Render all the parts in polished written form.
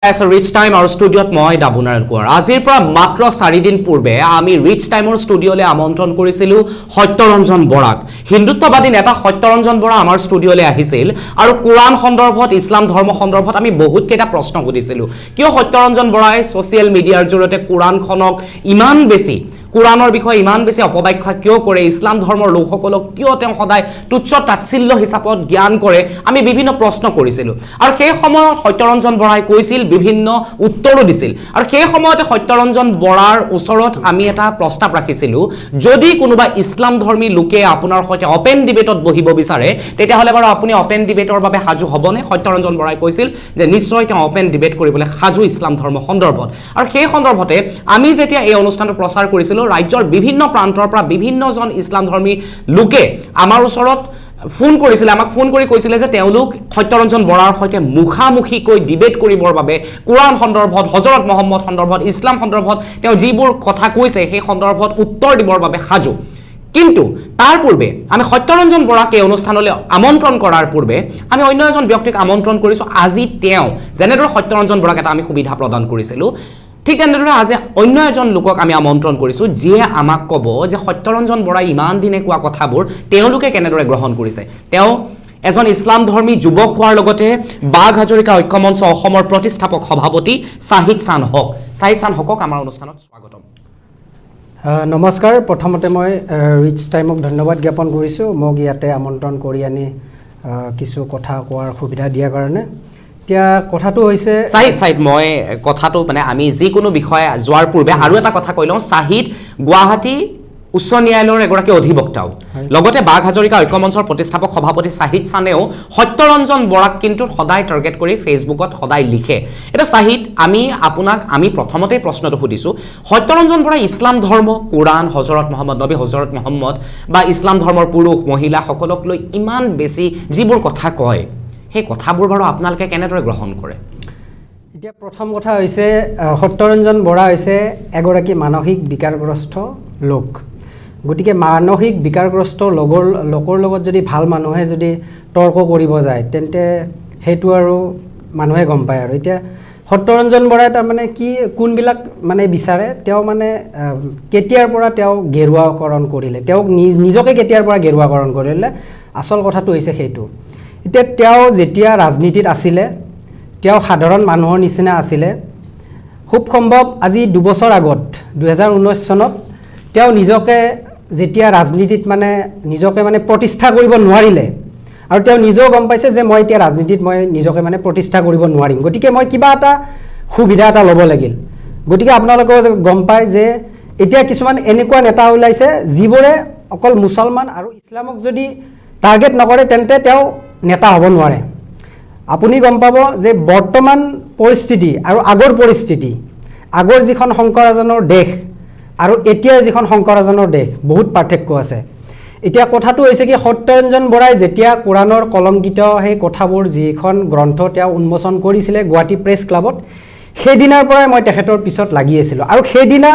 Rich time আৰু ষ্টুডিঅ'ত মই ডাবুনাৰায়ণ কোঁৱৰ আজিৰ পৰা মাত্ৰ 4 দিন পূৰ্বে আমি ৰিচ টাইমৰ ষ্টুডিঅ'লৈ আমন্ত্ৰণ কৰিছিলোঁ সত্যৰঞ্জন বৰাক হিন্দুত্ববাদী নেতা সত্যৰঞ্জন বৰা আমাৰ ষ্টুডিঅ'লৈ আহিছিল আৰু কুৰাণ সন্দৰ্ভত ইছলাম ধৰ্ম সন্দৰ্ভত আমি বহুত কেইটা প্ৰশ্ন সুধিছিলোঁ কিয় সত্যৰঞ্জন বৰাই ছ'চিয়েল মিডিয়াৰ জৰিয়তে কুৰাণখনক ইমান বেছি কুৰাণৰ বিষয়ে ইমান বেছি অপব্যাখ্যা কিয় কৰে ইছলাম ধৰ্মৰ লোকসকলক কিয় তেওঁ সদায় তুচ্ছ তাচ্ছিল্য হিচাপত জ্ঞান কৰে আমি বিভিন্ন প্ৰশ্ন কৰিছিলোঁ আৰু সেই সময়ত সত্যৰঞ্জন বৰাই কৈছিল বিভিন্ন উত্তৰো দিছিল আৰু সেই সময়তে সত্যৰঞ্জন বৰাৰ ওচৰত আমি এটা প্ৰস্তাৱ ৰাখিছিলোঁ যদি কোনোবা ইছলাম ধৰ্মী লোকে আপোনাৰ সৈতে অপেন ডিবেটত বহিব বিচাৰে তেতিয়াহ'লে বাৰু আপুনি অপেন ডিবেটৰ বাবে সাজু হ'বনে সত্যৰঞ্জন বৰাই কৈছিল যে নিশ্চয় তেওঁ অপেন ডিবেট কৰিবলৈ সাজু ইছলাম ধৰ্ম সন্দৰ্ভত আৰু সেই সন্দৰ্ভতে আমি যেতিয়া এই অনুষ্ঠানটো প্ৰচাৰ কৰিছিলোঁ ৰাজ্যৰ বিভিন্ন প্ৰান্তৰ পৰা বিভিন্নজন ইছলাম ধৰ্মী লোকে আমাৰ ওচৰত ফোন কৰিছিলে আমাক ফোন কৰি কৈছিলে যে তেওঁলোক সত্যৰঞ্জন বৰাৰ সৈতে মুখামুখিকৈ ডিবেট কৰিবৰ বাবে কুৰাণ সন্দৰ্ভত হজৰত মহম্মদ সন্দৰ্ভত ইছলাম সন্দৰ্ভত তেওঁ যিবোৰ কথা কৈছে সেই সন্দৰ্ভত উত্তৰ দিবৰ বাবে সাজু কিন্তু তাৰ পূৰ্বে আমি সত্যৰঞ্জন বৰাক এই অনুষ্ঠানলৈ আমন্ত্ৰণ কৰাৰ পূৰ্বে আমি অন্য এজন ব্যক্তিক আমন্ত্ৰণ কৰিছোঁ আজি তেওঁ যেনেদৰে সত্যৰঞ্জন বৰাক এটা আমি সুবিধা প্ৰদান কৰিছিলোঁ ঠিক তেনেদৰে আজি অন্য এজন লোকক আমি আমন্ত্ৰণ কৰিছোঁ যিয়ে আমাক ক'ব যে সত্যৰঞ্জন বৰাই ইমান দিনে কোৱা কথাবোৰ তেওঁলোকে কেনেদৰে গ্ৰহণ কৰিছে তেওঁ এজন ইছলাম ধৰ্মী যুৱক হোৱাৰ লগতে বাঘ হাজৰিকা ঐক্যমঞ্চ অসমৰ প্ৰতিষ্ঠাপক সভাপতি শাহিদ চান হকক আমাৰ অনুষ্ঠানত স্বাগতম নমস্কাৰ প্ৰথমতে মই ৰিচ টাইমক ধন্যবাদ জ্ঞাপন কৰিছোঁ মোক ইয়াতে আমন্ত্ৰণ কৰি আনি কিছু কথা কোৱাৰ সুবিধা দিয়াৰ কাৰণে এতিয়া কথাটো হৈছে শাহিদ মই কথাটো মানে আমি যিকোনো বিষয়ে যোৱাৰ পূৰ্বে আৰু এটা কথা কৈ লওঁ শাহিদ গুৱাহাটী উচ্চ ন্যায়ালয়ৰ এগৰাকী অধিবক্তাও লগতে বাঘ হাজৰিকা ঐক্যমঞ্চৰ প্ৰতিষ্ঠাপক সভাপতি শাহিদ চানেও সত্যৰঞ্জন বৰাক কিন্তু সদায় টাৰ্গেট কৰি ফেচবুকত সদায় লিখে এটা শাহিদ আমি প্ৰথমতে প্ৰশ্নটো সুধিছোঁ সত্যৰঞ্জন বৰাই ইছলাম ধৰ্ম কুৰাণ হজৰত মহম্মদ নবী হজৰত মহম্মদ বা ইছলাম ধৰ্মৰ পুৰুষ মহিলা সকলক লৈ ইমান বেছি যিবোৰ কথা কয় সেই কথাবোৰ বাৰু আপোনালোকে কেনেদৰে গ্ৰহণ কৰে এতিয়া প্ৰথম কথা হৈছে সত্যৰঞ্জন বৰা হৈছে এগৰাকী মানসিক বিকাৰগ্ৰস্ত লোক গতিকে মানসিক বিকাৰগ্ৰস্ত লোকৰ লগত যদি ভাল মানুহে যদি তৰ্ক কৰিব যায় তেন্তে সেইটো আৰু মানুহে গম পায় আৰু এতিয়া সত্যৰঞ্জন বৰাই তাৰমানে কি কোনবিলাক মানে বিচাৰে তেওঁ মানে কেতিয়াৰ পৰা তেওঁ গেৰুৱাকৰণ কৰিলে তেওঁক নিজকে কেতিয়াৰ পৰা গেৰুৱাকৰণ কৰিলে আচল কথাটো হৈছে সেইটো এতিয়া তেওঁ যেতিয়া ৰাজনীতিত আছিলে তেওঁ সাধাৰণ মানুহৰ নিচিনা আছিলে খুব সম্ভৱ আজি 2 বছৰ আগত 2019 চনত তেওঁ নিজকে যেতিয়া ৰাজনীতিত মানে নিজকে মানে প্ৰতিষ্ঠা কৰিব নোৱাৰিলে আৰু তেওঁ নিজেও গম পাইছে যে মই এতিয়া ৰাজনীতিত মই নিজকে মানে প্ৰতিষ্ঠা কৰিব নোৱাৰিম গতিকে মই কিবা এটা সুবিধা এটা ল'ব লাগিল গতিকে আপোনালোকেও গম পায় যে এতিয়া কিছুমান এনেকুৱা নেতা ওলাইছে যিবোৰে অকল মুছলমান আৰু ইছলামক যদি টাৰ্গেট নকৰে তেন্তে তেওঁ নেতা হ'ব নোৱাৰে আপুনি গম পাব যে বৰ্তমান পৰিস্থিতি আৰু আগৰ পৰিস্থিতি আগৰ যিখন শংকৰাজনৰ দেশ আৰু এতিয়াৰ যিখন শংকৰাজনৰ দেশ বহুত পাৰ্থক্য আছে এতিয়া কথাটো হৈছে কি সত্যৰঞ্জন বৰাই যেতিয়া কুৰাণৰ কলংকিত সেই কথাবোৰ যিখন গ্ৰন্থ তেওঁ উন্মোচন কৰিছিলে গুৱাহাটী প্ৰেছ ক্লাবত সেইদিনাৰ পৰাই মই তেখেতৰ পিছত লাগি আছিলোঁ আৰু সেইদিনা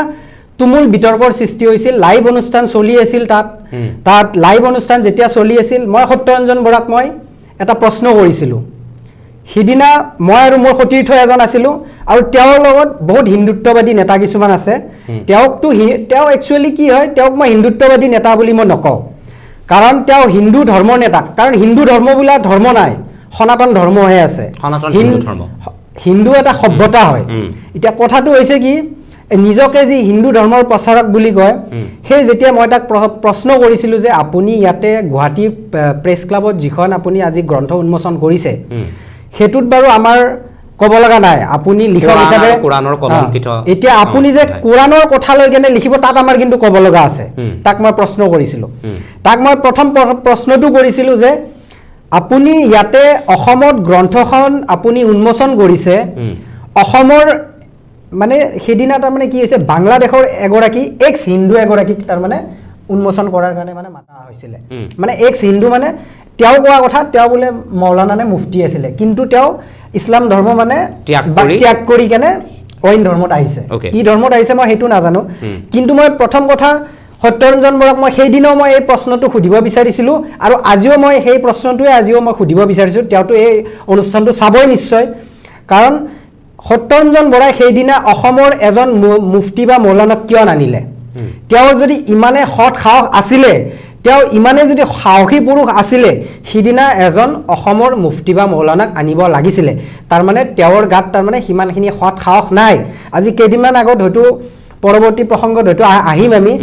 তুমুল বিতৰ্কৰ সৃষ্টি হৈছিল লাইভ অনুষ্ঠান চলি আছিল তাত লাইভ অনুষ্ঠান যেতিয়া চলি আছিল মই সত্যৰঞ্জন বৰাক মই এটা প্ৰশ্ন কৰিছিলোঁ সিদিনা মই আৰু মোৰ সতীৰ্থ এজন আছিলোঁ আৰু তেওঁৰ লগত বহুত হিন্দুত্ববাদী নেতা কিছুমান আছে তেওঁ একচুৱেলি কি হয় তেওঁক মই হিন্দুত্ববাদী নেতা বুলি মই নকওঁ কাৰণ তেওঁ হিন্দু ধৰ্মৰ নেতা কাৰণ হিন্দু ধৰ্ম বোলা ধৰ্ম নাই সনাতন ধৰ্মহে আছে হিন্দু এটা সভ্যতা হয় এতিয়া কথাটো হৈছে কি নিজকে যি হিন্দু ধৰ্মৰ প্ৰচাৰক বুলি কয় সেই যেতিয়া মই তাক প্ৰশ্ন কৰিছিলোঁ যে আপুনি ইয়াতে গুৱাহাটী প্ৰেছ ক্লাবত যিখন আপুনি আজি গ্ৰন্থ উন্মোচন কৰিছে সেইটোত বাৰু আমাৰ ক'ব লগা নাই আপুনি লিখক হিচাপে কুৰাণৰ কলংকিত এতিয়া আপুনি যে কুৰাণৰ কথা লৈ কেনে লিখিব তাত আমাৰ কিন্তু ক'ব লগা আছে তাক মই প্ৰশ্ন কৰিছিলোঁ তাক মই প্ৰথম প্ৰশ্নটো কৰিছিলোঁ যে আপুনি ইয়াতে অসমত গ্ৰন্থখন আপুনি উন্মোচন কৰিছে অসমৰ মানে সেইদিনা তাৰমানে কি হৈছে বাংলাদেশৰ এগৰাকী এক্স হিন্দু এগৰাকীক তাৰমানে উন্মোচন কৰাৰ কাৰণে মানে মাতা হৈছিলে মানে এক্স হিন্দু মানে তেওঁ কোৱা কথা তেওঁ বোলে মৌলানা নে মুফতি আছিলে কিন্তু তেওঁ ইছলাম ধৰ্ম মানে ত্যাগ কৰি কেনে অইন ধৰ্মত আহিছে কি ধৰ্মত আহিছে মই সেইটো নাজানো কিন্তু মই প্ৰথম কথা সত্যৰঞ্জন বৰাক মই সেইদিনাও মই এই প্ৰশ্নটো সুধিব বিচাৰিছিলোঁ আৰু আজিও মই সেই প্ৰশ্নটোৱে আজিও মই সুধিব বিচাৰিছোঁ তেওঁতো এই অনুষ্ঠানটো চাবই নিশ্চয় কাৰণ সত্যৰঞ্জন বৰাই সেইদিনা অসমৰ এজন মুফতি বা মৌলানাক কিয় নানিলে তেওঁ যদি ইমানে সৎ সাহস আছিলে তেওঁ ইমানে যদি সাহসী পুৰুষ আছিলে সিদিনা এজন অসমৰ মুফতি বা মৌলানাক আনিব লাগিছিলে তাৰ মানে তেওঁৰ গাত তাৰ মানে সিমানখিনি সৎ সাহস নাই আজি কেইদিনমান আগত হয়তো পৰৱৰ্তী প্ৰসংগত হয়তো আহিম আমি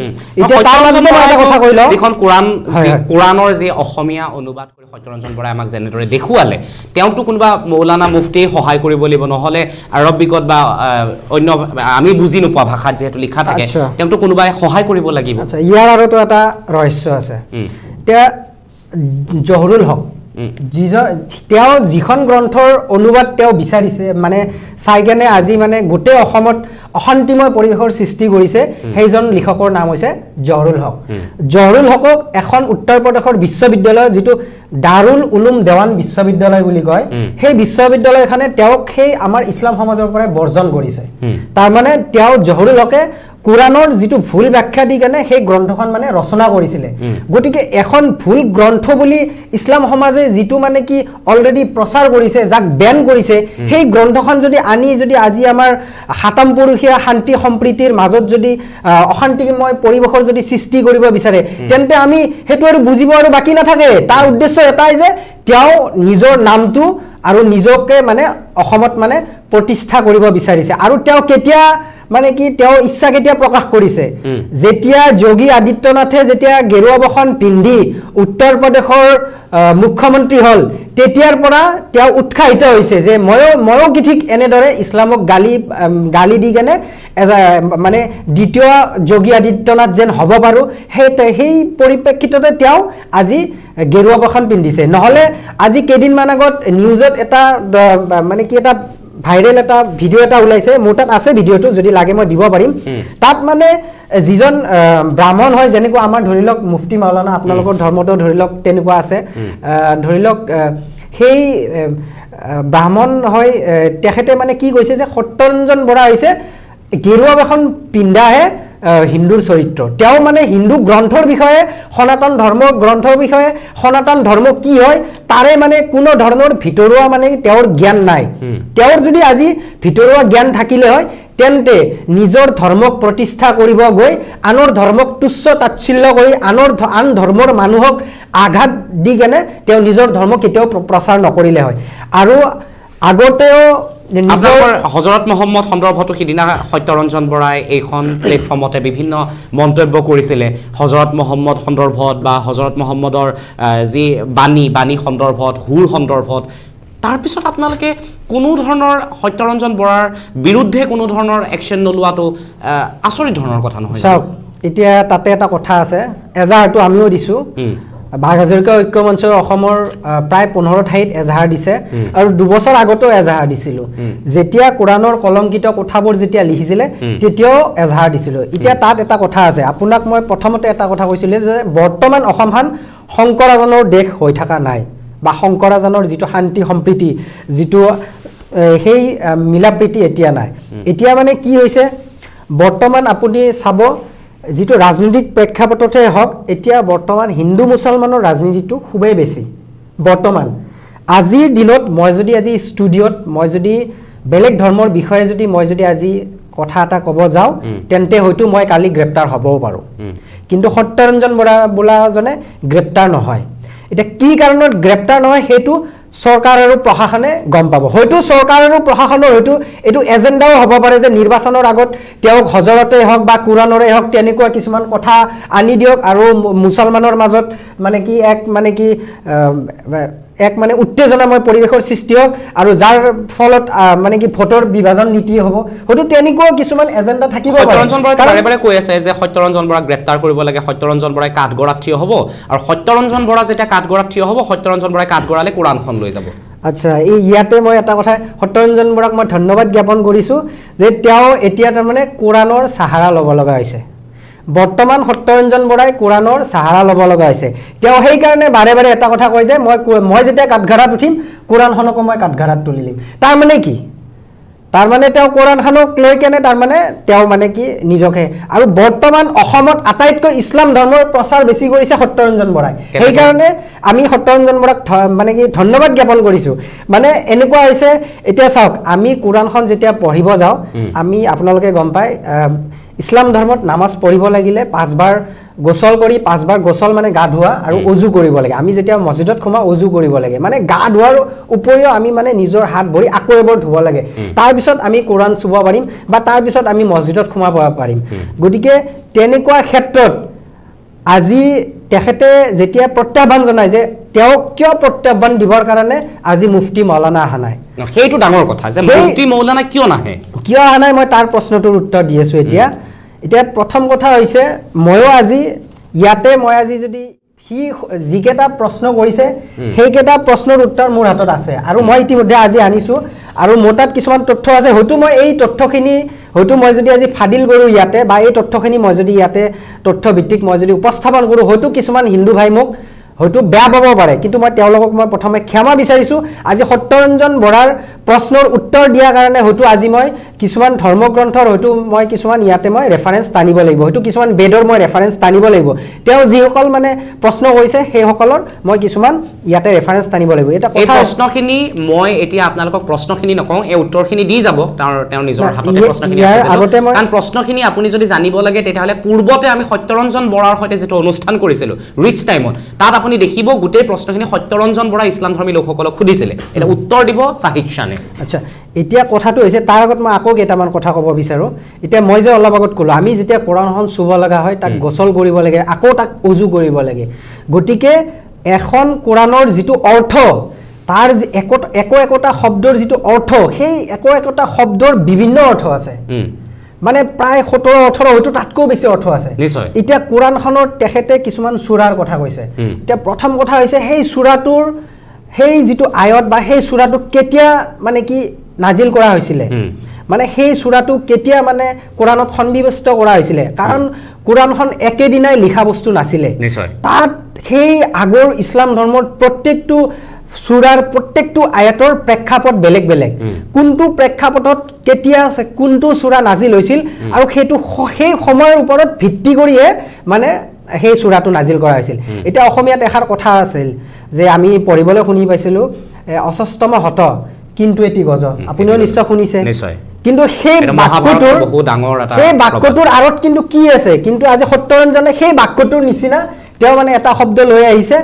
এতিয়া তাৰ মাজতে মই এটা কথা কৈ লওঁ যিখন কোৰানৰ যে অসমীয়া অনুবাদ কৰি সত্যৰঞ্জন বৰাই আমাক যেনেদৰে দেখুৱালে তেওঁতো কোনোবা মৌলানা মুফতিয়ে সহায় কৰিব লাগিব নহলে আৰবিকত বা অন্য আমি বুজি নোপোৱা ভাষাত যেহেতু লিখা থাকে তেওঁতো কোনোবাই সহায় কৰিব লাগিব আচ্ছা ইয়াৰ আৰুতো এটা ৰহস্য আছে এতিয়া জহুৰুল হক তেওঁ যিখন গ্ৰন্থৰ অনুবাদ তেওঁ বিচাৰিছে মানে চাই কেনে আজি মানে গোটেই অসমত অশান্তিময় পৰিৱেশৰ সৃষ্টি কৰিছে সেইজন লিখকৰ নাম হৈছে জহুৰুল হক জহুৰুল হকক এখন উত্তৰ প্ৰদেশৰ বিশ্ববিদ্যালয় যিটো দাৰুল উলুম দেৱান বিশ্ববিদ্যালয় বুলি কয় সেই বিশ্ববিদ্যালয়খনে তেওঁক সেই আমাৰ ইছলাম সমাজৰ পৰা বৰ্জন কৰিছে তাৰ মানে তেওঁ জহুৰুল হকে কোৰানৰ যিটো ভুল ব্যাখ্যা দি কেনে সেই গ্ৰন্থখন মানে ৰচনা কৰিছিলে গতিকে এখন ভুল গ্ৰন্থ বুলি ইছলাম সমাজে যিটো মানে কি অলৰেডি প্ৰচাৰ কৰিছে যাক বেন কৰিছে সেই গ্ৰন্থখন যদি আনি যদি আজি আমাৰ হাতাম পুৰুষীয়া শান্তি সম্প্ৰীতিৰ মাজত যদি অশান্তিময় পৰিৱেশৰ যদি সৃষ্টি কৰিব বিচাৰে তেন্তে আমি সেইটো আৰু বুজিব আৰু বাকী নাথাকে তাৰ উদ্দেশ্য এটাই যে তেওঁ নিজৰ নামটো আৰু নিজকে মানে অসমত মানে প্ৰতিষ্ঠা কৰিব বিচাৰিছে আৰু তেওঁ কেতিয়া মানে কি তেওঁ ইচ্ছা কেতিয়া প্ৰকাশ কৰিছে যেতিয়া যোগী আদিত্যনাথে যেতিয়া গেৰুৱা বসন পিন্ধি উত্তৰ প্ৰদেশৰ মুখ্যমন্ত্ৰী হল তেতিয়াৰ পৰা তেওঁ উৎসাহিত হৈছে যে ময়ো কি ঠিক এনেদৰে ইছলামক গালি দি কেনে মানে দ্বিতীয় যোগী আদিত্যনাথ যেন হ'ব পাৰোঁ সেই পৰিপ্ৰেক্ষিততে তেওঁ আজি গেৰুৱা বসন পিন্ধিছে নহ'লে আজি কেইদিনমান আগত নিউজত এটা মানে কি এটা ভাইৰেল এটা ভিডিঅ' এটা ওলাইছে মোৰ তাত আছে ভিডিঅ'টো যদি লাগে মই দিব পাৰিম তাত মানে যিজন ব্ৰাহ্মণ হয় যেনেকুৱা আমাৰ ধৰি লওক মুফতি মাওলানা আপোনালোকৰ ধৰ্মটো ধৰি লওক তেনেকুৱা আছে ধৰি লওক সেই ব্ৰাহ্মণ হয় তেখেতে মানে কি কৈছে যে সত্যৰঞ্জন বৰা হৈছে গেৰুৱা এখন পিন্ধাহে হিন্দুৰ চৰিত্ৰ তেওঁ মানে হিন্দু গ্ৰন্থৰ বিষয়ে সনাতন ধৰ্মৰ গ্ৰন্থৰ বিষয়ে সনাতন ধৰ্ম কি হয় তাৰে মানে কোনো ধৰণৰ ভিতৰুৱা মানে তেওঁৰ জ্ঞান নাই তেওঁৰ যদি আজি ভিতৰুৱা জ্ঞান থাকিলে হয় তেন্তে নিজৰ ধৰ্মক প্ৰতিষ্ঠা কৰিব গৈ আনৰ ধৰ্মক তুচ্ছ তাচ্ছিল্য কৰি আন ধৰ্মৰ মানুহক আঘাত দি কেনে তেওঁ নিজৰ ধৰ্ম কেতিয়াও প্ৰচাৰ নকৰিলে হয় আৰু আগতেও হজৰত মহম্মদ সন্দৰ্ভতো সিদিনা সত্যৰঞ্জন বৰাই এইখন প্লেটফৰ্মতে বিভিন্ন মন্তব্য কৰিছিলে হজৰত মহম্মদ সন্দৰ্ভত বা হজৰত মহম্মদৰ যি বাণী সন্দৰ্ভত হুৰ সন্দৰ্ভত তাৰপিছত আপোনালোকে কোনো ধৰণৰ সত্যৰঞ্জন বৰাৰ বিৰুদ্ধে কোনো ধৰণৰ একশ্যন নোলোৱাটো আচৰিত ধৰণৰ কথা নহয় চাওক এতিয়া তাতে এটা কথা আছে এজাহাৰটো আমিও দিছোঁ বাঘ হাজৰিকা ঐক্য মঞ্চই অসমৰ প্ৰায় 15 ঠাইত এজাহাৰ দিছে আৰু 2 বছৰ আগতেও এজাহাৰ দিছিলোঁ যেতিয়া কোৰানৰ কলংকিত কথাবোৰ যেতিয়া লিখিছিলে তেতিয়াও এজাহাৰ দিছিলোঁ এতিয়া তাত এটা কথা আছে আপোনাক মই প্ৰথমতে এটা কথা কৈছিলোঁ যে বৰ্তমান অসমখন শংকৰাজানৰ দেশ হৈ থকা নাই বা শংকৰাজানৰ যিটো শান্তি সম্প্ৰীতি যিটো সেই মিলাপ্ৰীতি এতিয়া নাই এতিয়া মানে কি হৈছে বৰ্তমান আপুনি চাব যিটো ৰাজনৈতিক প্ৰেক্ষাপটতে হওক এতিয়া বৰ্তমান হিন্দু মুছলমানৰ ৰাজনীতিটো খুবেই বেছি বৰ্তমান আজিৰ দিনত মই যদি আজি ষ্টুডিঅ'ত মই যদি বেলেগ ধৰ্মৰ বিষয়ে যদি মই যদি আজি কথা এটা ক'ব যাওঁ তেন্তে হয়তো মই কালি গ্ৰেপ্তাৰ হ'বও পাৰোঁ কিন্তু সত্যৰঞ্জন বৰা বোলাজনে গ্ৰেপ্তাৰ নহয় এতিয়া কি কাৰণত গ্ৰেপ্তাৰ নহয় সেইটো চৰকাৰ আৰু প্ৰশাসনে গম পাব হয়তো চৰকাৰ আৰু প্ৰশাসনৰ হয়তো এইটো এজেণ্ডাও হ'ব পাৰে যে নিৰ্বাচনৰ আগত তেওঁক হজৰতে হওক বা কোৰানৰে হওক তেনেকুৱা কিছুমান কথা আনি দিয়ক আৰু মুছলমানৰ মাজত মানে কি এক মানে উত্তেজনাময় পৰিৱেশৰ সৃষ্টি হওক আৰু যাৰ ফলত মানে কি ভোটৰ বিভাজন নীতি হ'ব হয়তো তেনেকুৱা কিছুমান এজেণ্ডা থাকিব পাৰে সত্যৰঞ্জন বৰাই বাৰে কৈ আছে যে সত্যৰঞ্জন বৰাক গ্ৰেপ্তাৰ কৰিব লাগে সত্যৰঞ্জন বৰাই কাঠগড়াত থিয় হ'ব আৰু সত্যৰঞ্জন বৰা যেতিয়া কাঠগড়াত থিয় হ'ব সত্যৰঞ্জন বৰাই কাঠগড়ালে কোৰাণখন লৈ যাব আচ্ছা এই ইয়াতে মই এটা কথা সত্যৰঞ্জন বৰাক মই ধন্যবাদ জ্ঞাপন কৰিছোঁ যে তেওঁ এতিয়া তাৰমানে কোৰাণৰ সাহাৰা ল'ব লগা হৈছে বৰ্তমান সত্যৰঞ্জন বৰাই কোৰাণৰ সাহাৰা ল'ব লগা হৈছে তেওঁ সেইকাৰণে বাৰে বাৰে এটা কথা কয় যে মই যেতিয়া কাঠগড়াত উঠিম কোৰাণখনকো মই কাঠগড়াত তুলি দিম তাৰমানে কি তাৰমানে তেওঁ কোৰাণখনক লৈ কেনে তাৰমানে তেওঁ মানে কি নিজকে আৰু বৰ্তমান অসমত আটাইতকৈ ইছলাম ধৰ্মৰ প্ৰচাৰ বেছি কৰিছে সত্যৰঞ্জন বৰাই সেইকাৰণে আমি সত্যৰঞ্জন বৰাক মানে কি ধন্যবাদ জ্ঞাপন কৰিছোঁ মানে এনেকুৱা হৈছে এতিয়া চাওক আমি কোৰাণখন যেতিয়া পঢ়িব যাওঁ আমি আপোনালোকে গম পায় ইছলাম ধৰ্মত নামাজ পঢ়িব লাগিলে 5 বাৰ গোসল কৰি 5 বাৰ গোসল মানে গা ধোৱা আৰু ওজু কৰিব লাগে আমি যেতিয়া মছজিদত সোমা ওজু কৰিব লাগে মানে গা ধোৱাৰ উপৰিও আমি মানে নিজৰ হাত ভৰি আকৌ এবাৰ ধুব লাগে তাৰ পিছত আমি কোৰাণ চুব পাৰিম বা তাৰ পিছত আমি মছজিদত সোমাব পাৰিম গতিকে তেনেকুৱা ক্ষেত্ৰত আজি তেখেতে যেতিয়া প্ৰত্যাহ্বান জনায় যে তেওঁ কিয় প্ৰত্যাহ্বান দিবৰ কাৰণে আজি মুফতি মৌলানা অহা নাই সেইটো ডাঙৰ কথা যে মুফতি মৌলানা কিয় নাহে কিয় অহা নাই মই তাৰ প্ৰশ্নটোৰ উত্তৰ দি আছোঁ এতিয়া প্ৰথম কথা হৈছে ময়ো আজি ইয়াতে মই আজি যদি সি যিকেইটা প্ৰশ্ন কৰিছে সেইকেইটা প্ৰশ্নৰ উত্তৰ মোৰ হাতত আছে আৰু মই ইতিমধ্যে আজি আনিছোঁ আৰু মোৰ তাত কিছুমান তথ্য আছে হয়তো মই এই তথ্যখিনি হয়তো মই যদি আজি ফাদিল কৰোঁ ইয়াতে বা এই তথ্যখিনি মই যদি ইয়াতে তথ্যভিত্তিক মই যদি উপস্থাপন কৰোঁ হয়তো কিছুমান হিন্দু ভাই মোক হয়তো বেয়া পাব পাৰে কিন্তু মই তেওঁলোকক মই প্ৰথমে ক্ষমা বিচাৰিছোঁ আজি সত্যৰঞ্জন বৰাৰ প্ৰশ্নৰ উত্তৰ দিয়াৰ কাৰণে হয়তো আজি মই কিছুমান ধৰ্মগ্ৰন্থৰ হয়তো মই কিছুমান ইয়াতে মই ৰেফাৰেঞ্চ টানিব লাগিব হয়তো কিছুমান বেদৰ মই ৰেফাৰেঞ্চ টানিব লাগিব তেওঁ যিসকল মানে প্ৰশ্ন কৰিছে সেইসকলৰ মই কিছুমান ইয়াতে ৰেফাৰেঞ্চ টানিব লাগিব এটা এই প্ৰশ্নখিনি মই এতিয়া আপোনালোকক প্ৰশ্নখিনি নকওঁ এই উত্তৰখিনি দি যাব তেওঁৰ নিজৰ হাততে প্ৰশ্নখিনি আছে কাৰণ প্ৰশ্নখিনি আপুনি যদি জানিব লাগে তেতিয়াহ'লে পূৰ্বতে আমি সত্যৰঞ্জন বৰাৰ সৈতে যেটো অনুষ্ঠান কৰিছিলোঁ ৰিচ টাইমত তাত আপুনি দেখিব গোটেই প্ৰশ্নখিনি সত্যৰঞ্জন বৰা ইছলাম ধৰ্মী লোকসকলক সুধিছিলে এটা উত্তৰ দিব সাহিক শানে আচ্ছা এতিয়া কথাটো হৈছে তাৰ আগত মই আকৌ কেইটামান কথা ক'ব বিচাৰোঁ এতিয়া মই যে অলপ আগত ক'লোঁ আমি যেতিয়া কোৰাণখন চুব লগা হয় তাক গোসল কৰিব লাগে আকৌ তাক উজু কৰিব লাগে গতিকে এখন কোৰাণৰ যিটো অৰ্থ তাৰ একোটা শব্দৰ যিটো অৰ্থ সেই একোটা শব্দৰ বিভিন্ন অৰ্থ আছে মানে প্ৰায় 17-18 হয়তো তাতকৈ বেছি অৰ্থ আছে এতিয়া কোৰাণখনৰ তেখেতে কিছুমান সূৰাৰ কথা কৈছে এতিয়া প্ৰথম কথা হৈছে সেই সূৰাটোৰ সেই যিটো আয়ত বা সেই সূৰাটো কেতিয়া মানে কি নাজিল কৰা হৈছিলে মানে সেই সূৰাটো কেতিয়া মানে কোৰাণত সন্নিৱিষ্ট কৰা হৈছিলে কাৰণ কোৰাণখন একেদিনাই লিখা বস্তু নাছিলে তাত সেই আগৰ ইছলাম ধৰ্মৰ প্ৰত্যেকটো সূৰাৰ প্ৰত্যেকটো আয়াতৰ প্ৰেক্ষাপট বেলেগ বেলেগ কোনটো প্ৰেক্ষাপটত কেতিয়া কোনটো সূৰা নাজিল হৈছিল আৰু সেইটো সেই সময়ৰ ওপৰত ভিত্তি কৰিয়ে মানে সেই সূৰাটো নাজিল কৰা হৈছিল এটা অসমীয়াত এষাৰ কথা আছিল যে আমি পঢ়িবলৈ শুনি পাইছিলোঁ অসস্তম হত কিন্তু এটি গজ আপুনিও নিশ্চয় শুনিছে কিন্তু সেই বাক্যটোৰ আৰত কিন্তু কি আছে কিন্তু আজি সত্যৰঞ্জনে সেই বাক্যটোৰ নিচিনা তেওঁ মানে এটা শব্দ লৈ আহিছে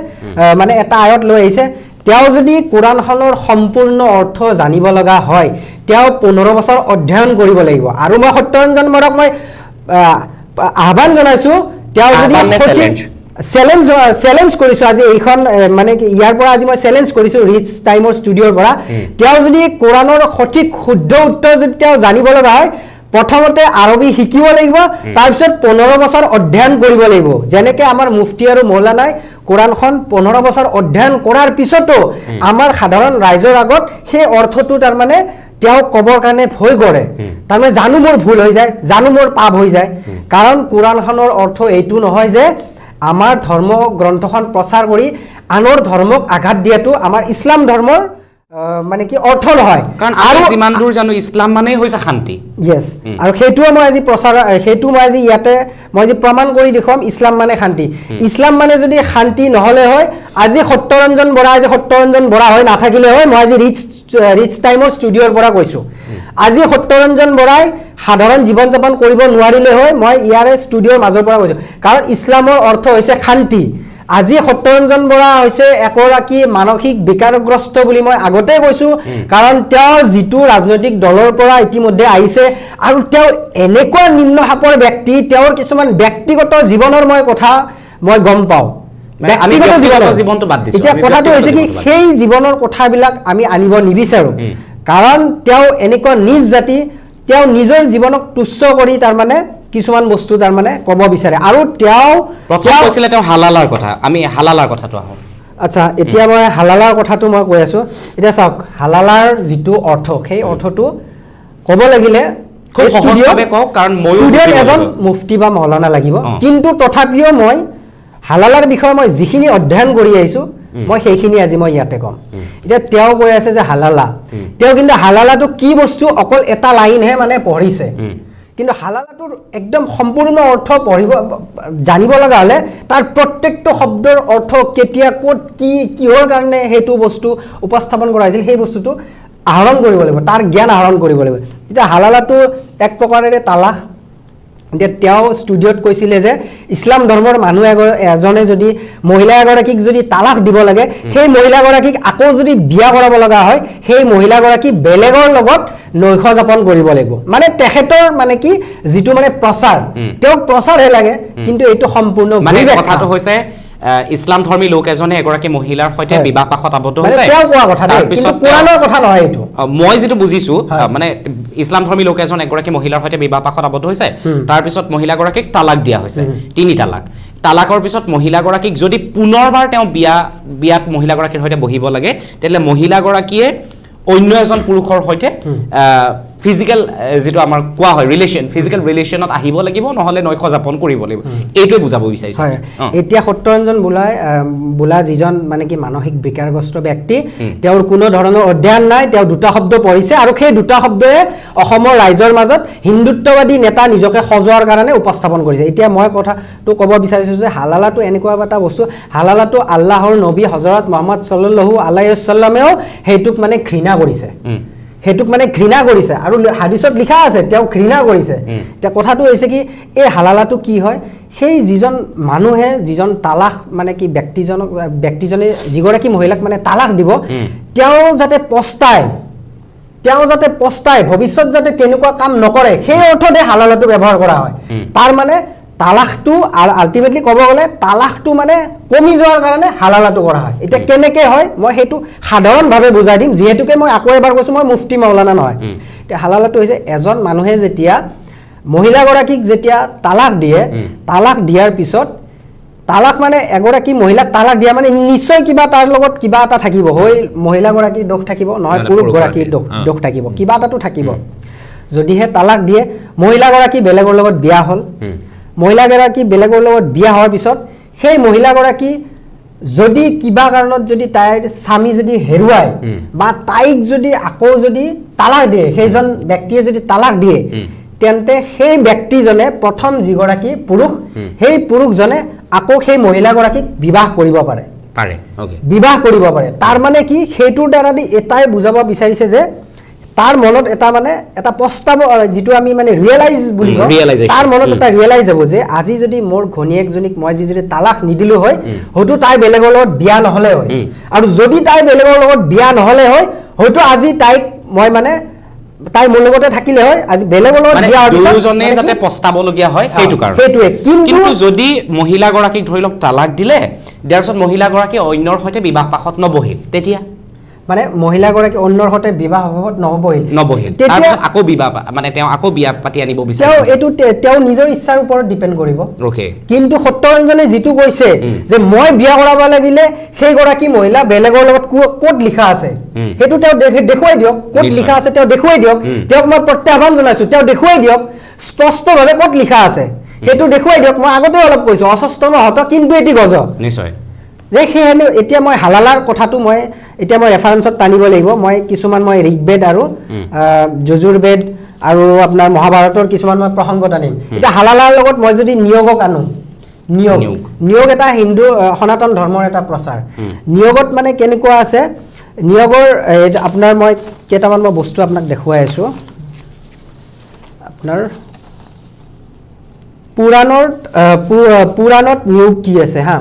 মানে এটা আয়ত লৈ আহিছে তেওঁ যদি কোৰাণখনৰ সম্পূৰ্ণ অৰ্থ জানিব লগা হয় তেওঁ 15 বছৰ অধ্যয়ন কৰিব লাগিব আৰু মই সত্যৰঞ্জন বৰাক মই আহ্বান জনাইছোঁ তেওঁ যদি চেলেঞ্জ কৰিছোঁ আজি এইখন মানে ইয়াৰ পৰা আজি মই চেলেঞ্জ কৰিছোঁ ৰিচ টাইমৰ ষ্টুডিঅ'ৰ পৰা তেওঁ যদি কোৰাণৰ সঠিক শুদ্ধ উত্তৰ যদি তেওঁ জানিব লগা হয় প্ৰথমতে আৰবী শিকিব লাগিব তাৰপিছত 15 বছৰ অধ্যয়ন কৰিব লাগিব যেনেকৈ আমাৰ মুফতি আৰু মৌলানাই কোৰাণখন 15 বছৰ অধ্যয়ন কৰাৰ পিছতো আমাৰ সাধাৰণ ৰাইজৰ আগত সেই অৰ্থটো তাৰ মানে তেওঁ ক'বৰ কাৰণে ভয় কৰে তাৰমানে জানো মোৰ ভুল হৈ যায় জানো মোৰ পাপ হৈ যায় কাৰণ কোৰাণখনৰ অৰ্থ এইটো নহয় যে আমাৰ ধৰ্ম গ্ৰন্থখন প্ৰচাৰ কৰি আনৰ ধৰ্মক আঘাত দিয়াটো আমাৰ ইছলাম ধৰ্মৰ মানে কি অৰ্থ নহয় কাৰণ আৰু যিমান দূৰ জানো ইছলাম মানেই হৈছে শান্তি ইয়েছ আৰু সেইটোৱে মই আজি সেইটো মই আজি ইয়াতে মই যে প্ৰমাণ কৰি দেখুৱাম ইছলাম মানে শান্তি ইছলাম মানে যদি শান্তি নহ'লে হয় আজি সত্যৰঞ্জন বৰা হৈ নাথাকিলে হয় মই আজি ৰিচ টাইমৰ ষ্টুডিঅ'ৰ পৰা কৈছোঁ আজি সত্যৰঞ্জন বৰাই সাধাৰণ জীৱন যাপন কৰিব নোৱাৰিলে হয় মই ইয়াৰে ষ্টুডিঅ'ৰ মাজৰ পৰা কৈছোঁ কাৰণ ইছলামৰ অৰ্থ হৈছে শান্তি আজি সত্যৰঞ্জন বৰা হৈছে একৰাকী মানসিক বিকাৰগ্ৰস্ত বুলি মই আগতে কৈছোঁ কাৰণ তেওঁ যিটো ৰাজনৈতিক দলৰ পৰা ইতিমধ্যে আহিছে আৰু তেওঁ এনেকুৱা নিম্ন খাপৰ ব্যক্তি তেওঁৰ কিছুমান ব্যক্তিগত জীৱনৰ মই কথা মই গম পাওঁ জীৱনটো বাদ দিছোঁ এতিয়া কথাটো হৈছে কি সেই জীৱনৰ কথাবিলাক আমি আনিব নিবিচাৰোঁ কাৰণ তেওঁ এনেকুৱা নিজ জাতি তেওঁ নিজৰ জীৱনক তুচ্ছ কৰি তাৰমানে কিছুমান বস্তু তাৰমানে ক'ব বিচাৰে আৰু তেওঁ প্ৰথম কৈছিলে তেওঁ হালালাৰ কথা আমি হালালাৰ কথাটো আহোঁ আচ্ছা এতিয়া মই হালালাৰ কথাটো মই কৈ আছোঁ এতিয়া চাওক হালালাৰ যিটো অৰ্থ সেই অৰ্থটো ক'ব লাগিলে খুব সহজভাৱে কওক কাৰণ ময়ো এজন মুফতি বা মৌলানা লাগিব কিন্তু তথাপিও মই হালালাৰ বিষয়ে মই যিখিনি অধ্যয়ন কৰি আহিছোঁ মই সেইখিনি আজি মই ইয়াতে ক'ম এতিয়া তেওঁ কৈ আছে যে হালালা তেওঁ কিন্তু হালালাটো কি বস্তু অকল এটা লাইনহে মানে পঢ়িছে কিন্তু হালালাটোৰ একদম সম্পূৰ্ণ অৰ্থ পঢ়িব জানিব লগা হ'লে তাৰ প্ৰত্যেকটো শব্দৰ অৰ্থ কেতিয়া ক'ত কি কিহৰ কাৰণে সেইটো বস্তু উপস্থাপন কৰা হৈছিল সেই বস্তুটো আহৰণ কৰিব লাগিব তাৰ জ্ঞান আহৰণ কৰিব লাগিব এতিয়া হালালাটো এক প্ৰকাৰেৰে তালাক এতিয়া তেওঁ ষ্টুডিঅ'ত কৈছিলে যে ইছলাম ধৰ্মৰ মানুহ এজনে যদি মহিলা এগৰাকীক যদি তালাক দিব লাগে সেই মহিলাগৰাকীক আকৌ যদি বিয়া কৰাব লগা হয় সেই মহিলাগৰাকী বেলেগৰ লগত নৈশ যাপন কৰিব লাগিব মানে তেখেতৰ মানে কি যিটো মানে প্ৰচাৰ তেওঁক প্ৰচাৰহে লাগে কিন্তু এইটো সম্পূৰ্ণ মানে কথাটো হৈছে ইছলাম ধৰ্মী লোক এজনে এগৰাকী মহিলাৰ সৈতে বিবাহ পাশত আবদ্ধ হৈছে তাৰপিছত পুৰাণৰ কথা নহয় এইটো মই যেটো বুজিছো মানে ইছলাম ধৰ্মী লোক এজন এগৰাকী মহিলাৰ সৈতে বিবাহ পাশত আবদ্ধ হৈছে তাৰপিছত মহিলাগৰাকীক তালাক দিয়া হৈছে 3 তালাক তালাকৰ পিছত মহিলাগৰাকীক যদি পুনৰবাৰ তেওঁ বিয়াত মহিলাগৰাকীৰ সৈতে বহিব লাগে তেলে মহিলাগৰাকীয়ে অন্য এজন পুৰুষৰ সৈতে ফিজিক্যাল যেটো আমাৰ কোৱা হয় ৰিলেশন ফিজিক্যাল ৰিলেশনত আহিব লাগিব নহলে নৈশ যাপন কৰিব লাগিব এইটোৱে বুজাব বিচাৰিছে এতিয়া সত্যৰঞ্জন বোলা যিজন মানে কি মানসিক বিকাৰগ্ৰস্ত ব্যক্তি তেওঁৰ কোনো ধৰণৰ অধ্যয়ন নাই তেওঁ দুটা শব্দ পঢ়িছে আৰু সেই দুটা শব্দয়ে অসমৰ ৰাইজৰ মাজত হিন্দুত্ববাদী নেতা নিজকে সজোৱাৰ কাৰণে উপস্থাপন কৰিছে এতিয়া মই কথাটো ক'ব বিচাৰিছো যে হালালাটো এনেকুৱা এটা বস্তু হালালাটো আল্লাহৰ নবী হযৰত মুহাম্মদ সাল্লাল্লাহু আলাইহি ওয়াসাল্লামেও হেতুক মানে ঘৃণা কৰিছে হেতুক মানে ঘৃণা কৰিছে আৰু হাদিসত লিখা আছে তেওঁ ঘৃণা কৰিছে এটা কথাটো হৈছে কি এই হালালাটো কি হয় সেই যিজন মানুহে যিজন তালাক মানে কি ব্যক্তিজনে যিগৰাকী মহিলাক মানে তালাক দিব তেওঁ যাতে পস্তায় ভৱিষ্যত যাতে তেনেকুৱা কাম নকৰে সেই অৰ্থতে হালালাটো ব্যৱহাৰ কৰা হয় তাৰ মানে তালাকটো আলটিমেটলি ক'ব গ'লে তালাকটো মানে কমি যোৱাৰ কাৰণে হালালাটো কৰা হয় এটা কেনেকৈ হয় মই হেতু সাধাৰণভাৱে বুজাই দিম যেহেতুকে মই আকৌ এবাৰ কৈছো মই মুফতি মাওলানা নহয় তে হালালাটো হৈছে এজন মানুহে যেতিয়া মহিলাগৰাকীক যেতিয়া তালাক দিয়ে তালাক দিয়াৰ পিছত তালাক মানে এগৰাকী মহিলাক তালাক দিয়া মানে নিশ্চয় কিবা তাৰ লগত কিবা এটা থাকিব হয় মহিলাগৰাকীৰ দোষ থাকিব নহয় পুৰুষগৰাকীৰ দোষ থাকিব কিবা এটাটো থাকিব যদিহে তালাক দিয়ে মহিলাগৰাকী বেলেগৰ লগত বিয়া হ'ল মহিলাগৰাকী বেলেগৰ লগত বিয়া হোৱাৰ পিছত সেই মহিলাগৰাকী যদি কিবা কাৰণত যদি তাইৰ স্বামী যদি হেৰুৱায় বা তাইক যদি আকৌ যদি তালাক দিয়ে সেইজন ব্যক্তিয়ে যদি তালাক দিয়ে তেন্তে সেই ব্যক্তিজনে প্ৰথম যিগৰাকী পুৰুষ সেই পুৰুষজনে আকৌ সেই মহিলাগৰাকীক বিবাহ কৰিব পাৰে বিবাহ কৰিব পাৰে তাৰ মানে কি সেইটোৰ দ্বাৰা এটাই বুজাব বিচাৰিছে যে তাৰ মনত এটা মানে এটা প্ৰস্তাৱ যেটো আমি মানে ৰিয়েলাইজ বুলি কওঁ তাৰ মনত এটা ৰিয়েলাইজ হ'ব যে আজি যদি মোৰ ঘনিয়েকজনীক মই যদি তালাক নিদিলো হয় হয়তো তাই বেলেগৰ লগত বিয়া নহলে হয় আৰু যদি তাই বেলেগৰ লগত বিয়া নহলে হয় হয়তো আজি তাইক মই মানে তাই মোৰ লগতে থাকিলে হয় আজি বেলেগৰ লগত বিয়া হোৱাৰ পিছত দুজনে যাতে পস্তাবলগীয়া হয় সেইটো কাৰণ সেইটোৱে কিন্তু যদি মহিলাগৰাকীক ধৰি লওক তালাক দিলে দিয়াৰ পিছত মহিলাগৰাকী অন্যৰ সৈতে বিবাহ পাশত নবহিল তেতিয়া মানে মহিলাগৰাকী অন্যৰ সৈতে বিবাহ হবত নহবহিল তেতিয়া আকৌ বিবাহ মানে তেওঁ আকৌ বিয়া পাতি আনিব বিচাৰে তেওঁ নিজৰ ইচ্ছাৰ ওপৰত ডিপেন্ড কৰিব ওকে কিন্তু সত্যৰঞ্জনে যেটো কৈছে যে মই বিয়া কৰাব লাগিলে সেই গৰাকী মহিলা বেলেগৰ লগত কোড লিখা আছে হেতু তেওঁ দেখুৱাই দিয়ক কোড লিখা আছে তেওঁ দেখুৱাই দিয়ক তেওঁক মই প্ৰত্যাহ্বান জনাইছো তেওঁ দেখুৱাই দিয়ক স্পষ্টভাৱে কোড লিখা আছে হেতু দেখুৱাই দিয়ক মই আগতে অলপ কৈছো অসস্তম হত কিন্তু এটি গজ নিশ্চয় যে হেনে এতিয়া মই হালালাৰ কথাটো মই এতিয়া মই ৰেফাৰেন্সত টানিব লাগিব মই কিছুমান মই ঋগবেদ আৰু যজুৰবেদ আৰু আপোনাৰ মহাভাৰতৰ কিছুমান মই প্ৰসংগ টানিম এটা হালালাৰ লগত মই যদি নিয়োগক আনো নিয়োগ এটা হিন্দু সনাতন ধৰ্মৰ এটা প্ৰচাৰ নিয়োগত মানে কেনেকুৱা আছে নিয়োগৰ আপোনাৰ মই কেইটামান মই বস্তু আপোনাক দেখুৱাই আছো আপোনাৰ পুৰাণত নিয়োগ কি আছে হা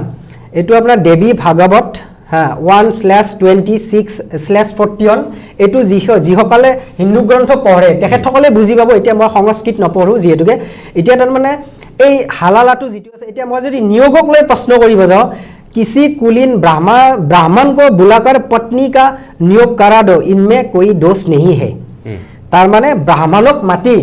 এটো আপোনাৰ দেৱী ভাগৱত হা 1/26/41 এটো যিসকলে হিন্দু গ্ৰন্থ পঢ়ে তেখেতসকলে বুজি পাব এতিয়া মই সংস্কৃত নপঢ়ো যেহেতুকে এতিয়া তাৰ মানে এই হালালাটো যেটো আছে এতিয়া মই যদি নিয়োগক লৈ প্ৰশ্ন কৰিব যাও किसी कुलीन ब्राह्मण को बुलाकर पत्नी का नियोग करा दो इनमें कोई दोष नहीं है तार माने ब्राह्मणक माटी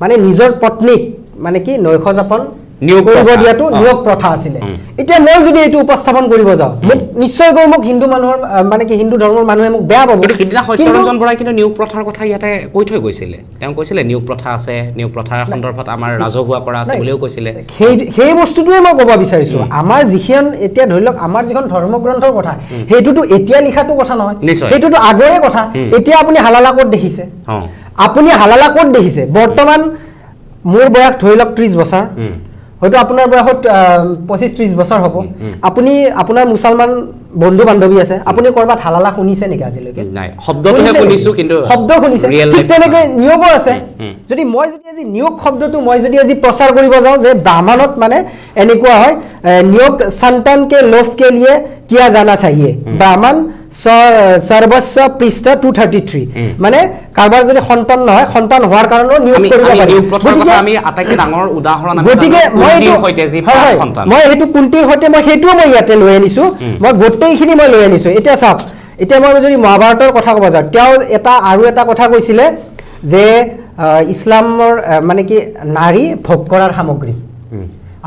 माने निजर पत्नीक माने कि नैश जापन নিয়োগ দিয়াটো নিয়োগ প্ৰথা আছিল এতিয়া মই যদি এটো উপস্থাপন কৰিব যাও মোক নিশ্চয় মোক হিন্দু মানুহৰ মানে কি হিন্দু ধৰ্মৰ মানুহে মোক বেয়া পাব কিন্তু কিদিনা সত্যৰঞ্জন বৰাই কিন্তু নিয়োগ প্ৰথাৰ কথা ইয়াতে কৈ থৈ গৈছিলে তেওঁ কৈছিলে নিয়োগ প্ৰথা আছে নিয়োগ প্ৰথাৰ সন্দৰ্ভত আমাৰ ৰাজহুৱা কৰা আছে বুলিও কৈছিলে সেই বস্তুটোৱে মই ক'ব বিচাৰিছো আমাৰ যিখন এতিয়া ধৰি লওক আমাৰ যিখন ধৰ্মগ্ৰন্থৰ কথা হেতুটো এতিয়া লিখাটো কথা নহয় হেতুটো আগৰে কথা এতিয়া আপুনি হালালা কোড দেখিছে আপুনি হালালা কোড দেখিছে বৰ্তমান মোৰ বয়স ধৰি লওক 30 বছৰ হয়তো আপোনাৰ বয়সত 25-30 বছৰ হ'ব আপুনি আপোনাৰ মুছলমান বন্ধু বান্ধৱী আছে আপুনি কৰবাত হালালা শুনিছে নেকি আজিলৈকে নাই শব্দটোহে শুনিছো কিন্তু শব্দ শুনিছে ঠিক তেনেকৈ নিয়োগো আছে যদি মই যদি আজি নিয়োগ শব্দটো মই যদি আজি প্ৰচাৰ কৰিব যাওঁ যে ব্ৰাহ্মণত মানে এনেকুৱা হয় নিয়োগ সন্তান কে লোভ কে লিয়ে কিয়া জানা চাহিয়ে ব্ৰাহ্মণ সৰ্বস্ব পৃষ্ঠ 233 মানে কাৰোবাৰ যদি সন্তান নহয় সন্তান হোৱাৰ কাৰণেও নিয়োগ কৰিব পাৰি গতিকে আমি আটাইতকৈ ডাঙৰ উদাহৰণ আমি গতিকে কুন্তিৰ সৈতে যি পাঁচ সন্তান মই হেতু কুন্তিৰ সৈতে মই হেতুও মই ইয়াতে লৈ আনিছো মই গোটেইখিনি মই লৈ আনিছো এতিয়া চাওক এতিয়া মই যদি মহাভাৰতৰ কথা ক'ব যাওঁ তেওঁ আৰু এটা কথা কৈছিলে যে ইছলামৰ মানে কি নাৰী ভোগ কৰাৰ সামগ্ৰী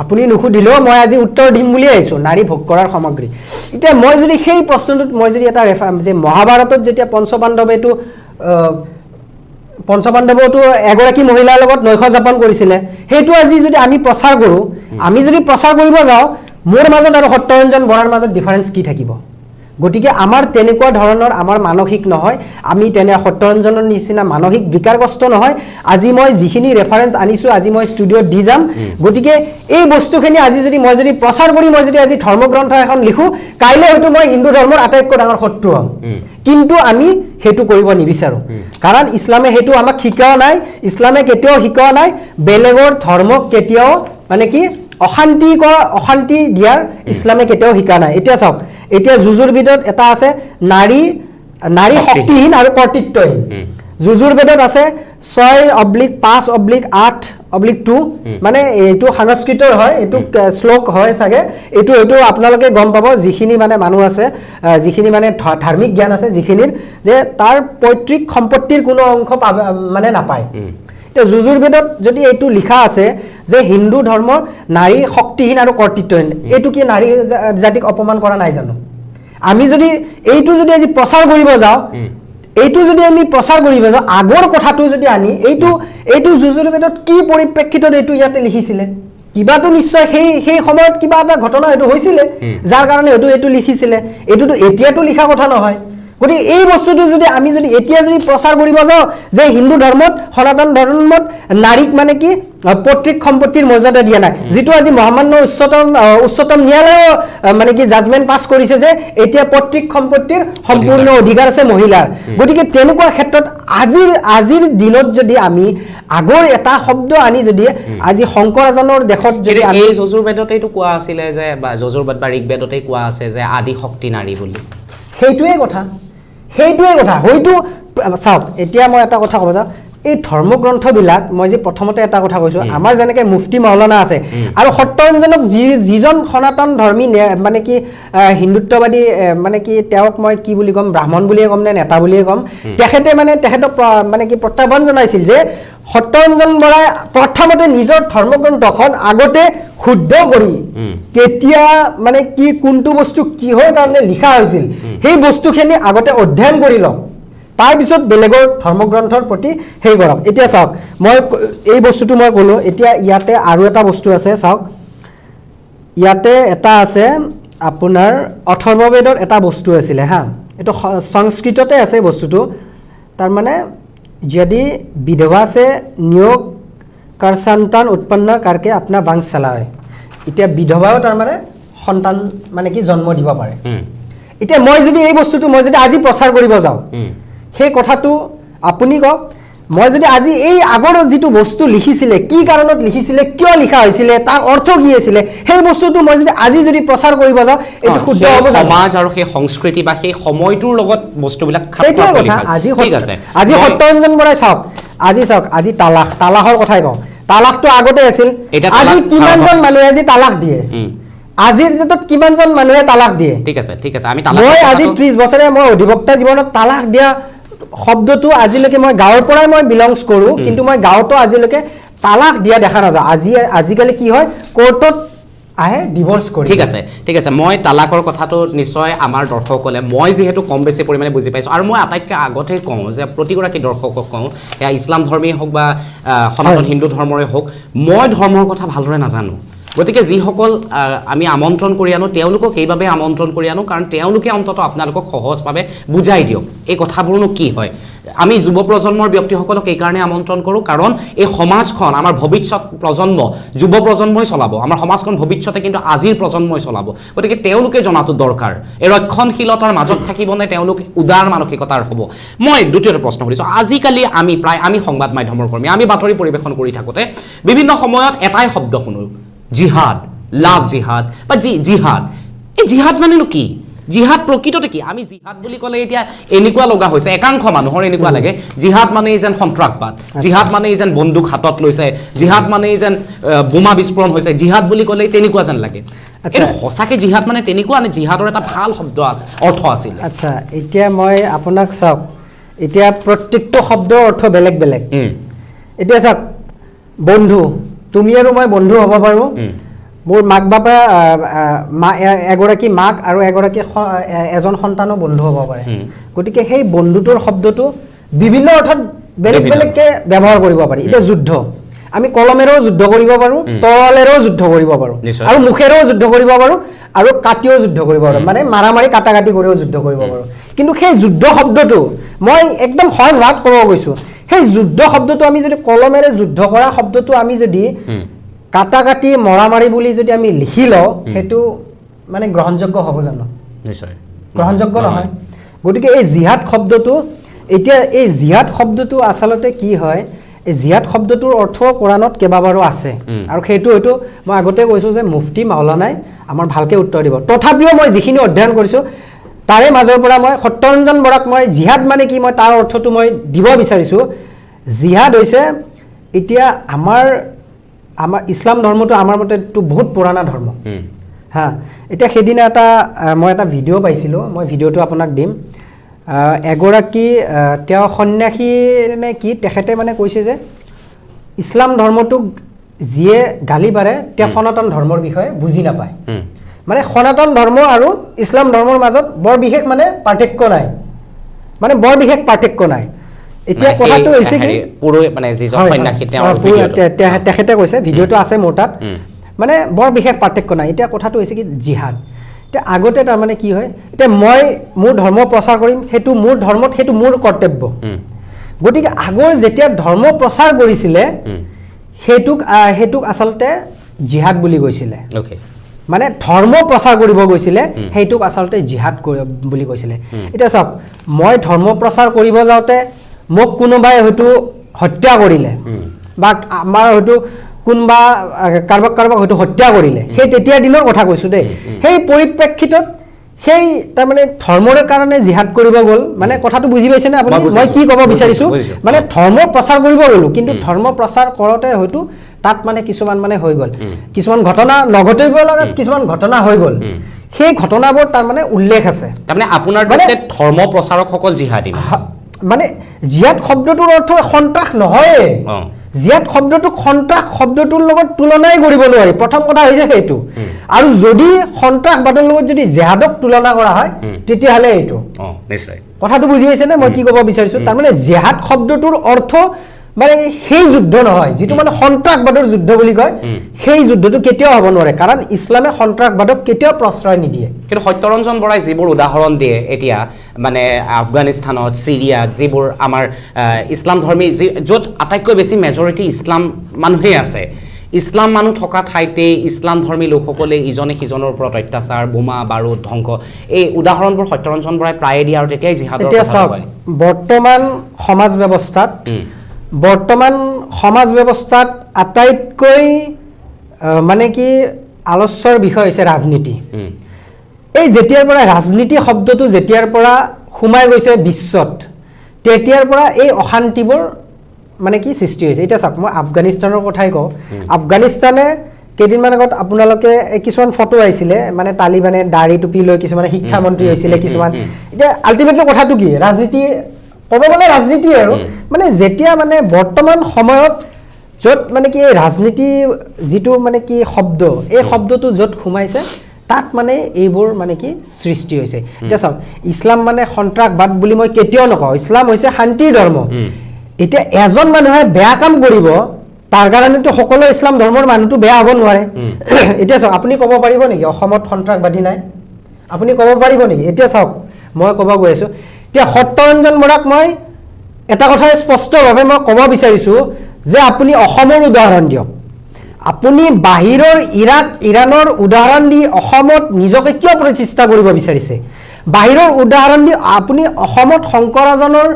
আপুনি নুসুধিলেও মই আজি উত্তৰ দিম বুলি আহিছোঁ নাৰী ভোগ কৰাৰ সামগ্ৰী এতিয়া মই যদি সেই প্ৰশ্নটোত মই যদি এটা যে মহাভাৰতত যেতিয়া পঞ্চপাণ্ডৱতো এগৰাকী মহিলাৰ লগত নৈশ যাপন কৰিছিলে সেইটো আজি যদি আমি প্ৰচাৰ কৰোঁ আমি যদি প্ৰচাৰ কৰিব যাওঁ মোৰ মাজত আৰু সত্যৰঞ্জন বৰাৰ মাজত ডিফাৰেঞ্চ কি থাকিব গতিকে আমাৰ তেনেকুৱা ধৰণৰ আমাৰ মানসিক নহয় আমি তেনে সত্যৰঞ্জনৰ নিচিনা মানসিক বিকাৰগ্ৰস্ত নহয় আজি মই যিখিনি ৰেফাৰেঞ্চ আনিছোঁ আজি মই ষ্টুডিঅ'ত দি যাম গতিকে এই বস্তুখিনি আজি যদি মই যদি প্ৰচাৰ কৰি মই যদি আজি ধৰ্মগ্ৰন্থ এখন লিখোঁ কাইলৈ হয়তো মই হিন্দু ধৰ্মৰ আটাইতকৈ ডাঙৰ শত্ৰু হ'ম কিন্তু আমি সেইটো কৰিব নিবিচাৰোঁ কাৰণ ইছলামে সেইটো আমাক শিকোৱা নাই ইছলামে কেতিয়াও শিকোৱা নাই বেলেগৰ ধৰ্মক কেতিয়াও মানে কি অশান্তি দিয়াৰ ইছলামে কেতিয়াও শিকা নাই এতিয়া চাওক এতিয়া যুজুৰ্বেদত এটা আছে নাৰী শক্তিহীন আৰু কৰ্তৃত্বহীন যুজুৰ্বেদত আছে 6/5/8/2 মানে এইটো সংস্কৃতৰ হয় এইটো শ্লোক হয় চাগে এইটো আপোনালোকে গম পাব যিখিনি মানে মানুহ আছে যিখিনি মানে ধাৰ্মিক জ্ঞান আছে যিখিনিৰ যে তাৰ পৈতৃক সম্পত্তিৰ কোনো অংশ মানে নাপায় যুজুৰ্বেদত যদি এইটো লিখা আছে যে হিন্দু ধৰ্মৰ নাৰী শক্তিহীন আৰু কৰ্তৃত্বহীন এইটো কি নাৰী জাতিক অপমান কৰা নাই জানো আমি যদি এইটো যদি আজি প্ৰচাৰ কৰিব যাওঁ আগৰ কথাটো যদি আনি এইটো যুজুৰ্বেদত কি পৰিপ্ৰেক্ষিতত এইটো ইয়াতে লিখিছিলে কিবাটো নিশ্চয় সেই সময়ত কিবা এটা ঘটনা এইটো হৈছিলে যাৰ কাৰণে এইটো লিখিছিলে এইটোতো এতিয়াতো লিখা কথা নহয় গতিকে এই বস্তুটো যদি আমি যদি এতিয়া যদি প্ৰচাৰ কৰিব যাওঁ যে হিন্দু ধৰ্মত সনাতন ধৰ্মত নাৰীক মানে কি পৈতৃক সম্পত্তিৰ মৰ্যাদা দিয়া নাই যিটো আজি মহামান্য উচ্চতম ন্যায়ালয়ে মানে কি জাজমেণ্ট পাছ কৰিছে যে এতিয়া পৈতৃক সম্পত্তিৰ সম্পূৰ্ণ অধিকাৰ আছে মহিলাৰ গতিকে তেনেকুৱা ক্ষেত্ৰত আজিৰ দিনত যদি আমি আগৰ এটা শব্দ আনি যদি আজি শংকৰাজানৰ দেশত যদি আমি যজুৰ্বেদতে এইটো কোৱা আছিলে যে বা যজুৰ্বেদ বা ঋগ্বেদতেই কোৱা আছে যে আদি শক্তি নাৰী বুলি সেইটোৱে কথা হয়তো চাওক এতিয়া মই এটা কথা ক'ব যাওঁ এই ধৰ্মগ্ৰন্থবিলাক মই যে প্ৰথমতে এটা কথা কৈছোঁ আমাৰ যেনেকৈ মুফতি মৌলানা আছে আৰু সত্যৰঞ্জনক যিজন সনাতন ধৰ্মী মানে কি হিন্দুত্ববাদী মানে কি তেওঁক মই কি বুলি ক'ম ব্ৰাহ্মণ বুলিয়ে ক'ম নে নেতা বুলিয়ে ক'ম তেখেতক মানে কি প্ৰত্যাহ্বান জনাইছিল যে সত্যৰঞ্জন বৰাই প্ৰথমতে নিজৰ ধৰ্মগ্ৰন্থখন আগতে শুদ্ধ কৰি কেতিয়া মানে কি কোনটো বস্তু কিহৰ কাৰণে লিখা হৈছিল সেই বস্তুখিনি আগতে অধ্যয়ন কৰি লওক তাৰপিছত বেলেগৰ ধৰ্মগ্ৰন্থৰ প্ৰতি সেই কৰক এতিয়া চাওক মই এই বস্তুটো মই ক'লোঁ এতিয়া ইয়াতে আৰু এটা বস্তু আছে চাওক ইয়াতে এটা আছে আপোনাৰ অথৰ্ববেদৰ এটা বস্তু আছিলে হা এইটো সংস্কৃততে আছে বস্তুটো তাৰমানে যদি বিধৱা से নিয়োগ কৰ সন্তান উৎপন্ন करके अपना वंश चलाए এতিয়া বিধৱাও তাৰমানে সন্তান মানে কি জন্ম দিব পাৰে এতিয়া মই যদি এই বস্তুটো মই যদি আজি প্ৰচাৰ কৰিব যাওঁ সেই কথাটো আপুনি কওক মই যদি আজি এই আগৰ যিটো বস্তু লিখিছিলে কি কাৰণত লিখিছিলে কিয় লিখা হৈছিলে তাৰ অৰ্থ কি আছিল সেই বস্তুটো মই যদি আজি যদি প্ৰচাৰ কৰিব যাওঁ এটো শুদ্ধ হ'ব সমাজ আৰু সেই সংস্কৃতি বা সেই সময়টোৰ লগত বস্তুবিলাক খাপ খোৱা লিখা ঠিক আছে আজি সত্যৰঞ্জন বৰাই চাওক আজি তালাকৰ কথাই কওঁ তালাকটো আগতে আছিল আজি কিমানজন মানুহে আজি তালাক দিয়ে আজিৰ ডেটত কিমানজন মানুহে তালাক দিয়ে ঠিক আছে আমি তালাক মই আজি 30 বছৰে মই অধিবক্তা জীৱনত তালাক দিয়া শব্দটো আজিলৈকে মই গাঁৱৰ পৰাই মই বিলংছ কৰোঁ কিন্তু মই গাঁৱতো আজিলৈকে তালাক দিয়া দেখা নাযায় আজিকালি কি হয় কোৰ্টত আহে ডিভোৰ্স কৰি ঠিক আছে মই তালাকৰ কথাটো নিশ্চয় আমাৰ দৰ্শকসকলে মই যিহেতু কম বেছি পৰিমাণে বুজি পাইছোঁ আৰু মই আটাইতকৈ আগতে কওঁ যে প্ৰতিগৰাকী দৰ্শকক কওঁ এয়া ইছলাম ধৰ্মেই হওক বা সনাতন হিন্দু ধৰ্মৰে হওক মই ধৰ্মৰ কথা ভালদৰে নাজানো গতিকে যিসকল আমি আমন্ত্ৰণ কৰি আনো তেওঁলোকক এইভাবে আমন্ত্ৰণ কৰি আনো কাৰণ তেওঁলোকে অন্তত আপোনালোকক সহজভাৱে বুজাই দিয়ক এই কথাবোৰনো কি হয় আমি যুৱ প্ৰজন্মৰ ব্যক্তিসকলক এই কাৰণে আমন্ত্ৰণ কৰোঁ কাৰণ এই সমাজখন আমাৰ ভৱিষ্যত প্ৰজন্ম যুৱ প্ৰজন্মই চলাব আমাৰ সমাজখন ভৱিষ্যতে কিন্তু আজিৰ প্ৰজন্মই চলাব গতিকে তেওঁলোকে জনাটো দৰকাৰ এই ৰক্ষণশীলতাৰ মাজত থাকিবনে তেওঁলোক উদাৰ মানসিকতাৰ হ'ব মই দ্বিতীয়টো প্ৰশ্ন সুধিছোঁ আজিকালি আমি সংবাদ মাধ্যমৰ কৰ্মী আমি বাতৰি পৰিৱেশন কৰি থাকোঁতে বিভিন্ন সময়ত এটাই শব্দ শুনো জিহাদ লাভ জিহাদ বা জিহাদ এই জিহাদ মানেনো কি জিহাদ প্ৰকৃততে কি আমি জিহাদ বুলি ক'লে এতিয়া এনেকুৱা লগা হৈছে একাংশ মানুহৰ এনেকুৱা লাগে জিহাদ মানে যেন সন্ত্ৰাসবাদ জিহাদ মানে যেন বন্দুক হাতত লৈছে জিহাদ মানে যেন বোমা বিস্ফোৰণ হৈছে জিহাদ বুলি ক'লে তেনেকুৱা যেন লাগে এটা সঁচাকে জিহাদ মানে তেনেকুৱা নে জিহাদৰ এটা ভাল শব্দ আছে অৰ্থ আছিল আচ্ছা এতিয়া মই আপোনাক চাওক এতিয়া প্ৰত্যেকটো শব্দৰ অৰ্থ বেলেগ বেলেগ এতিয়া চাওক বন্ধু তুমি আৰু মই বন্ধু হ'ব পাৰোঁ মোৰ মাক বাপা এগৰাকী মাক আৰু এজন সন্তানো বন্ধু হ'ব পাৰে গতিকে সেই বন্ধুটোৰ শব্দটো বিভিন্ন অৰ্থত বেলেগ বেলেগকৈ ব্যৱহাৰ কৰিব পাৰি এতিয়া যুদ্ধ আমি কলমেৰেও যুদ্ধ কৰিব পাৰোঁ তৰোৱালেৰেও যুদ্ধ কৰিব পাৰোঁ আৰু মুখেৰেও যুদ্ধ কৰিব পাৰোঁ আৰু কাটিও যুদ্ধ কৰিব পাৰোঁ মানে মাৰি কাটাকাটি কৰিও যুদ্ধ কৰিব পাৰোঁ কিন্তু সেই যুদ্ধ শব্দটো মই একদম সহজ ভাষাত ক'ব গৈছোঁ সেই যুদ্ধ শব্দটো আমি যদি কলমেৰে যুদ্ধ কৰা শব্দটো আমি যদি কাটাকাটি মৰামাৰি বুলি যদি আমি লিখি লওঁ সেইটো মানে গ্ৰহণযোগ্য হ'ব জানো নিশ্চয় গ্ৰহণযোগ্য নহয় গতিকে এই জিহাদ শব্দটো এতিয়া এই জিহাদ শব্দটো আচলতে কি হয় এই জিহাদ শব্দটোৰ অৰ্থ কোৰাণত কেইবাবাৰো আছে আৰু সেইটো হয়তো মই আগতে কৈছোঁ যে মুফতি মাওলানাই আমাৰ ভালকৈ উত্তৰ দিব তথাপিও মই যিখিনি অধ্যয়ন কৰিছোঁ তাৰে মাজৰ পৰা মই সত্যৰঞ্জন বৰাক মই জিহাদ মানে কি মই তাৰ অৰ্থটো মই দিব বিচাৰিছোঁ জিহাদ হৈছে এতিয়া আমাৰ ইছলাম ধৰ্মটো আমাৰ মতেতো বহুত পুৰণা ধৰ্ম হা এতিয়া সেইদিনা মই এটা ভিডিঅ' পাইছিলোঁ মই ভিডিঅ'টো আপোনাক দিম এগৰাকী তেওঁ সন্ন্যাসী নে কি তেখেতে মানে কৈছে যে ইছলাম ধৰ্মটোক যিয়ে গালি পাৰে তেওঁ সনাতন ধৰ্মৰ বিষয়ে বুজি নাপায় মানে সনাতন ধৰ্ম আৰু ইছলাম ধৰ্মৰ মাজত বৰ বিশেষ মানে পাৰ্থক্য নাই এতিয়া কথাটো হৈছে কি মানে যিজন সন্ন্যাসী তেখেতে কৈছে ভিডিঅ'টো আছে মোৰ তাত মানে বৰ বিশেষ পাৰ্থক্য নাই এতিয়া কথাটো হৈছে কি জিহাদ এতিয়া আগতে তাৰমানে কি হয় এতিয়া মই মোৰ ধৰ্ম প্ৰচাৰ কৰিম সেইটো মোৰ ধৰ্মত সেইটো মোৰ কৰ্তব্য গতিকে আগৰ যেতিয়া ধৰ্ম প্ৰচাৰ কৰিছিলে সেইটোক আচলতে জিহাদ বুলি কৈছিলে মানে ধৰ্ম প্ৰচাৰ কৰিব গৈছিলে সেইটোক আচলতে জিহাদ বুলি কৈছিলে এতিয়া চাওক মই ধৰ্ম প্ৰচাৰ কৰিব যাওঁতে মোক কোনোবাই হয়তো হত্যা কৰিলে বা আমাৰ হয়তো কোনোবা কাৰোবাক হয়তো হত্যা কৰিলে সেই তেতিয়াৰ দিনৰ কথা কৈছোঁ দেই সেই পৰিপ্ৰেক্ষিতত সেই তাৰমানে ধৰ্মৰ কাৰণে জিহাদ কৰিব গ'ল মানে কথাটো বুজি পাইছেনে আপুনি মই কি ক'ব বিচাৰিছোঁ মানে ধৰ্ম প্ৰচাৰ কৰিব গ'লোঁ কিন্তু ধৰ্ম প্ৰচাৰ কৰোঁতে হয়তো তাত মানে কিছুমান মানে হৈ গ'ল কিছুমান ঘটনা নঘটিব লগা কিছুমান ঘটনা হৈ গ'ল সেই ঘটনাবোৰ তাৰমানে উল্লেখ আছে তাৰমানে আপোনাৰ দৃষ্টিত ধৰ্ম প্ৰচাৰকসকল জিহাদী মানে জিহাদ শব্দটোৰ অৰ্থ সন্ত্ৰাস নহয় জিহাদ শব্দটোক সন্ত্ৰাস শব্দটোৰ লগত তুলনাই কৰিব নোৱাৰি প্ৰথম কথা হৈছে সেইটো আৰু যদি সন্ত্ৰাসবাদৰ লগত যদি জিহাদক তুলনা কৰা হয় তেতিয়াহ'লে এইটো নিশ্চয় কথাটো বুজি পাইছেনে মই কি ক'ব বিচাৰিছোঁ তাৰমানে জিহাদ শব্দটোৰ অৰ্থ মানে সেই যুদ্ধ নহয় যিটো মানে সন্ত্ৰাসবাদৰ যুদ্ধ বুলি কয় সেই যুদ্ধটো কেতিয়াও হ'ব নোৱাৰে কাৰণ ইছলামে সন্ত্ৰাসবাদক কেতিয়াও প্ৰশ্ৰয় নিদিয়ে কিন্তু সত্যৰঞ্জন বৰাই যিবোৰ উদাহৰণ দিয়ে এতিয়া মানে আফগানিস্তানত চিৰিয়াত যিবোৰ আমাৰ ইছলাম ধৰ্মী য'ত আটাইতকৈ বেছি মেজৰিটি ইছলাম মানুহেই আছে ইছলাম মানুহ থকা ঠাইতে ইছলাম ধৰ্মী লোকসকলে ইজনে সিজনৰ ওপৰত অত্যাচাৰ বোমা বাৰুদ ধ্বংস এই উদাহৰণবোৰ সত্যৰঞ্জন বৰাই প্ৰায়ে দিয়ে আৰু তেতিয়াই জিহাদৰ কথা কয় বৰ্তমান সমাজ ব্যৱস্থাত আটাইতকৈ মানে কি আলোচ্যৰ বিষয় হৈছে ৰাজনীতি এই যেতিয়াৰ পৰা ৰাজনীতি শব্দটো যেতিয়াৰ পৰা সোমাই গৈছে বিশ্বত তেতিয়াৰ পৰা এই অশান্তিবোৰ মানে কি সৃষ্টি হৈছে এতিয়া চাওক মই আফগানিস্তানৰ কথাই কওঁ আফগানিস্তানে কেইদিনমান আগত আপোনালোকে কিছুমান ফটো আহিছিলে মানে তালিবানে দাড়ি টুপি লৈ কিছুমানে শিক্ষামন্ত্ৰী হৈছিলে কিছুমান এতিয়া আল্টিমেটলি কথাটো কি ৰাজনীতি ক'ব গ'লে ৰাজনীতি আৰু মানে যেতিয়া মানে বৰ্তমান সময়ত য'ত মানে কি ৰাজনীতি যিটো মানে কি শব্দ এই শব্দটো য'ত সোমাইছে তাত মানে এইবোৰ মানে কি সৃষ্টি হৈছে এতিয়া চাওক ইছলাম মানে সন্ত্ৰাসবাদ বুলি মই কেতিয়াও নকওঁ ইছলাম হৈছে শান্তিৰ ধৰ্ম এতিয়া এজন মানুহে বেয়া কাম কৰিব তাৰ কাৰণেতো সকলো ইছলাম ধৰ্মৰ মানুহটো বেয়া হ'ব নোৱাৰে এতিয়া চাওক আপুনি ক'ব পাৰিব নেকি অসমত সন্ত্ৰাসবাদী নাই আপুনি ক'ব পাৰিব নেকি এতিয়া চাওক মই ক'ব গৈ আছোঁ এতিয়া সত্যৰঞ্জন বৰাক মই এটা কথা স্পষ্টভাৱে মই ক'ব বিচাৰিছোঁ যে আপুনি অসমৰ উদাহৰণ দিয়ক আপুনি বাহিৰৰ ইৰাণৰ উদাহৰণ দি অসমত নিজকে কিয় প্ৰতিষ্ঠা কৰিব বিচাৰিছে বাহিৰৰ উদাহৰণ দি আপুনি অসমত শংকৰাজনৰ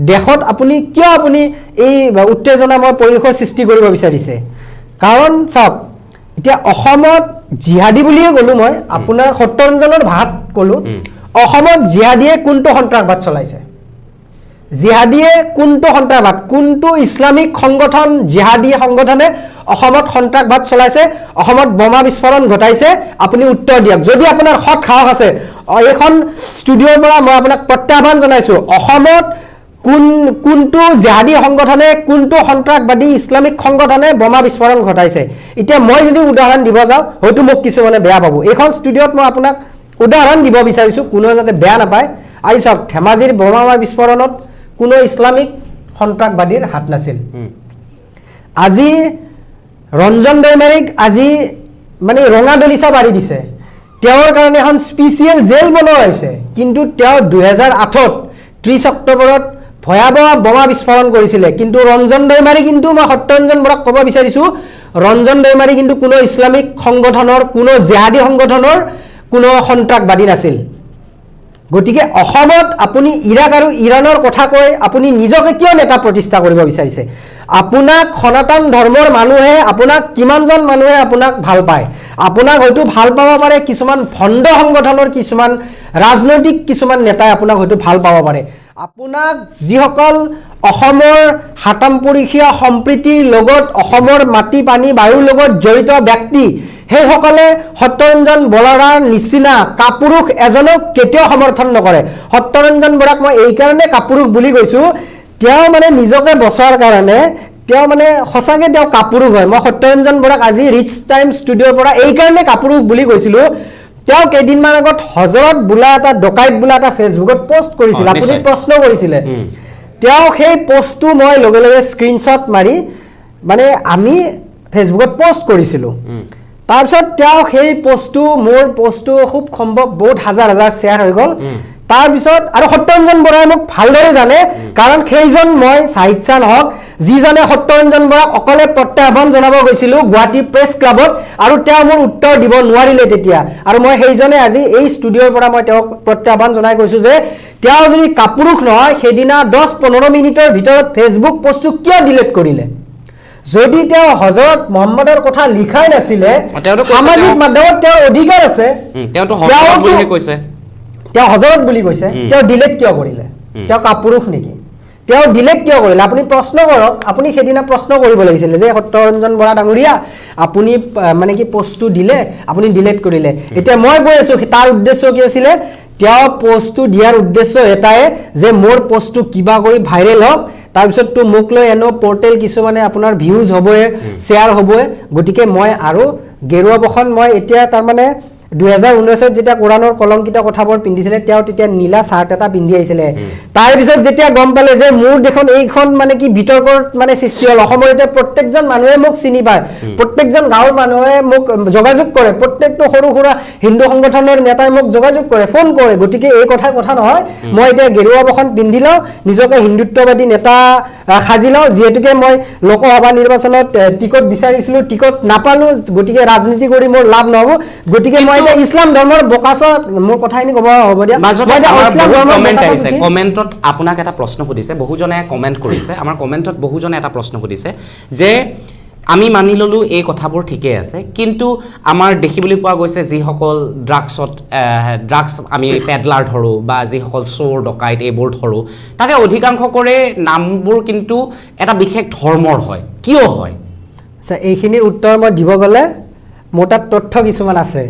দেশত আপুনি কিয় আপুনি এই উত্তেজনাময় পৰিৱেশৰ সৃষ্টি কৰিব বিচাৰিছে কাৰণ চাওক এতিয়া অসমত জিহাদী বুলিয়ে ক'লোঁ মই আপোনাৰ সত্যৰঞ্জনৰ ভাষাত ক'লোঁ অসমত জিহাদীয়ে কোনটো সন্ত্ৰাসবাদ চলাইছে জিহাদীয়ে কোনটো সন্ত্ৰাসবাদ কোনটো ইছলামিক সংগঠন জিহাদী সংগঠনে অসমত সন্ত্ৰাসবাদ চলাইছে অসমত বোমা বিস্ফোৰণ ঘটাইছে আপুনি উত্তৰ দিয়ক যদি আপোনাৰ সৎ সাহস আছে এইখন ষ্টুডিঅ'ৰ পৰা মই আপোনাক প্ৰত্যাহ্বান জনাইছোঁ অসমত কোনটো জিহাদী সংগঠনে কোনটো সন্ত্ৰাসবাদী ইছলামিক সংগঠনে বোমা বিস্ফোৰণ ঘটাইছে এতিয়া মই যদি উদাহৰণ দিব যাওঁ হয়তো মোক কিছুমানে বেয়া পাব এইখন ষ্টুডিঅ'ত মই আপোনাক উদাহৰণ দিব বিচাৰিছোঁ কোনেও যাতে বেয়া নাপায় আজি চাওক ধেমাজিৰ বোমা বিস্ফোৰণত কোনো ইছলামিক সন্ত্ৰাসবাদীৰ হাত নাছিল আজি ৰঞ্জন দৈমাৰীক আজি মানে ৰঙা দলিচা বাঢ়ি দিছে তেওঁৰ কাৰণে এখন স্পেচিয়েল জেল বনোৱা হৈছে কিন্তু তেওঁ 2008ত 30 অক্টোবৰত ভয়াবহ বোমা বিস্ফোৰণ কৰিছিলে কিন্তু ৰঞ্জন দৈমাৰী কিন্তু মই সত্যৰঞ্জন বৰাক ক'ব বিচাৰিছোঁ ৰঞ্জন দৈমাৰী কিন্তু কোনো ইছলামিক সংগঠনৰ কোনো জিহাদী সংগঠনৰ কোনো সন্ত্ৰাসবাদী নাছিল গতিকে অসমত আপুনি ইৰাক আৰু ইৰাণৰ কথা কৈ আপুনি নিজকে কিয় নেতা প্ৰতিষ্ঠা কৰিব বিচাৰিছে আপোনাক সনাতন ধৰ্মৰ মানুহে আপোনাক কিমানজন মানুহে আপোনাক ভাল পায় আপোনাক হয়তো ভাল পাব পাৰে কিছুমান ভণ্ড সংগঠনৰ কিছুমান ৰাজনৈতিক কিছুমান নেতাই আপোনাক হয়তো ভাল পাব পাৰে আপোনাক যিসকল অসমৰ হাতামপুৰীয়া সম্প্ৰীতিৰ লগত অসমৰ মাটি পানী বায়ুৰ লগত জড়িত ব্যক্তি সেইসকলে সত্যৰঞ্জন বৰাৰ নিচিনা কাপুৰুষ এজনক কেতিয়াও সমৰ্থন নকৰে সত্যৰঞ্জন বৰাক মই এই কাৰণে কাপুৰুষ বুলি কৈছোঁ তেওঁ মানে নিজকে বচোৱাৰ কাৰণে তেওঁ মানে সঁচাকৈ তেওঁ কাপুৰুষ হয় মই সত্যৰঞ্জন বৰাক আজি ৰিচ টাইম ষ্টুডিঅ'ৰ পৰা এই কাৰণে কাপুৰুষ বুলি কৈছিলোঁ তেওঁ কেইদিনমান আগত হজৰত বোলা এটা ডকাইত বোলা এটা ফেচবুকত পোষ্ট কৰিছিল আপুনি প্ৰশ্ন কৰিছিলে তেওঁ সেই পোষ্টটো মই লগে লগে স্ক্ৰীনশ্বট মাৰি মানে আমি ফেচবুকত পোষ্ট কৰিছিলোঁ তাৰপিছত তেওঁ সেই পোষ্টটো মোৰ পোষ্টটো খুব সম্ভৱ বহুত হাজাৰ হাজাৰ শ্বেয়াৰ হৈ গ'ল তাৰপিছত আৰু সত্যৰঞ্জন বৰাই মোক ভালদৰে জানে কাৰণ সেইজন মই চাহিদ চান হওক যিজনে সত্যৰঞ্জন বৰাক অকলে প্ৰত্যাহ্বান জনাব গৈছিলোঁ গুৱাহাটী প্ৰেছ ক্লাবত আৰু তেওঁ মোৰ উত্তৰ দিব নোৱাৰিলে তেতিয়া আৰু মই সেইজনে আজি এই ষ্টুডিঅ'ৰ পৰা মই তেওঁক প্ৰত্যাহ্বান জনাই কৈছোঁ যে তেওঁ যদি কাপুৰুষ নহয় সেইদিনা 10-15 মিনিটৰ ভিতৰত ফেচবুক পোষ্টটো কিয় ডিলিট কৰিলে যদি তেওঁ হজৰত মোহাম্মদৰ কথা লিখাই নাছিলে সামাজিক মাধ্যমত তেওঁৰ অধিকাৰ আছে তেওঁ হজৰত বুলি কৈছে তেওঁ ডিলিট কিয় কৰিলে তেওঁ কাপুৰুষ নেকি তেওঁ ডিলিট কিয় কৰিলে আপুনি প্ৰশ্ন কৰক আপুনি সেইদিনা প্ৰশ্ন কৰিব লাগিছিলে যে সত্যৰঞ্জন বৰা ডাঙৰীয়া আপুনি মানে কি পোষ্টটো দিলে আপুনি ডিলিট কৰিলে এতিয়া মই কৈ আছোঁ তাৰ উদ্দেশ্য কি আছিলে তেওঁ পোষ্টটো দিয়াৰ উদ্দেশ্য এটাই যে মোৰ পোষ্টটো কিবা কৰি ভাইৰেল হওক তাৰপিছত তো মোক লৈ এনো পৰ্টেল কিছুমানে আপোনাৰ ভিউজ হ'বই শ্বেয়াৰ হ'বই গতিকে মই আৰু গেৰুৱা বখন মই এতিয়া তাৰমানে 2019ত যেতিয়া কোৰাণৰ কলংকিত কথাবোৰ পিন্ধিছিলে তেওঁ তেতিয়া নীলা চাৰ্ট এটা পিন্ধি আহিছিলে তাৰ পিছত যেতিয়া গম পালে যে মোৰ দেখোন এইখন মানে কি বিতৰ্কৰ মানে সৃষ্টি হ'ল অসমৰ এতিয়া প্ৰত্যেকজন মানুহে মোক চিনি পায় প্ৰত্যেকজন গাঁৱৰ মানুহে মোক যোগাযোগ কৰে প্ৰত্যেকটো সৰু সুৰা হিন্দু সংগঠনৰ নেতাই মোক যোগাযোগ কৰে ফোন কৰে গতিকে এই কথা নহয় মই এতিয়া গেৰুৱা বখন পিন্ধি লওঁ নিজকে হিন্দুত্ববাদী নেতা সাজি লওঁ যিহেতুকে মই লোকসভা নিৰ্বাচনত টিকট বিচাৰিছিলোঁ টিকট নাপালোঁ গতিকে ৰাজনীতি কৰি মোৰ লাভ নহ'ব গতিকে মই এতিয়া ইছলাম ধৰ্মৰ বকাচত মোৰ কথাখিনি ক'ব হ'ব দিয়া কমেণ্টত আপোনাক এটা প্ৰশ্ন সুধিছে বহুজনে কমেণ্ট কৰিছে আমাৰ কমেণ্টত বহুজনে এটা প্ৰশ্ন সুধিছে যে আমি মানি ল'লোঁ এই কথাবোৰ ঠিকেই আছে কিন্তু আমাৰ দেখিবলৈ পোৱা গৈছে যিসকল ড্ৰাগছ আমি পেডলাৰ ধৰোঁ বা যিসকল চোৰ ডকাইত এইবোৰ ধৰোঁ তাতে অধিকাংশৰে নামবোৰ কিন্তু এটা বিশেষ ধৰ্মৰ হয় কিয় হয় আচ্ছা এইখিনিৰ উত্তৰ মই দিব গ'লে মোৰ তাত তথ্য কিছুমান আছে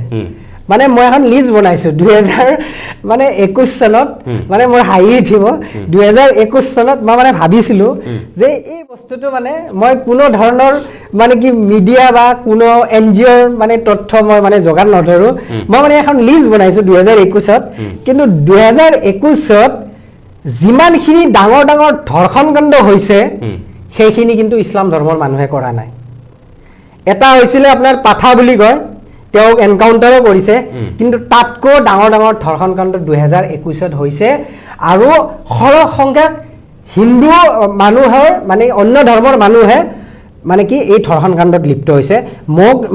মানে মই এখন লিষ্ট বনাইছোঁ 2021 চনত মানে মোৰ হাঁহি উঠিব 2021 চনত মই মানে ভাবিছিলোঁ যে এই বস্তুটো মানে মই কোনো ধৰণৰ মানে কি মিডিয়া বা কোনো NGOৰ মানে তথ্য মই মানে যোগান নধৰোঁ মই মানে এখন লিষ্ট বনাইছোঁ 2021ত কিন্তু 2021ত যিমানখিনি ডাঙৰ ডাঙৰ ধৰ্ষণ কাণ্ড হৈছে সেইখিনি কিন্তু ইছলাম ধৰ্মৰ মানুহে কৰা নাই এটা হৈছিলে আপোনাৰ পাঠা বুলি কয়, তেওঁক এনকাউণ্টাৰো কৰিছে, কিন্তু তাতকৈ ডাঙৰ ডাঙৰ ধৰ্ষণ কাণ্ড 2021 হৈছে আৰু সৰহ সংখ্যক হিন্দু মানুহৰ মানে অন্য ধৰ্মৰ মানুহে মানে কি এই ধৰ্ষণ কাণ্ডত লিপ্ত হৈছে।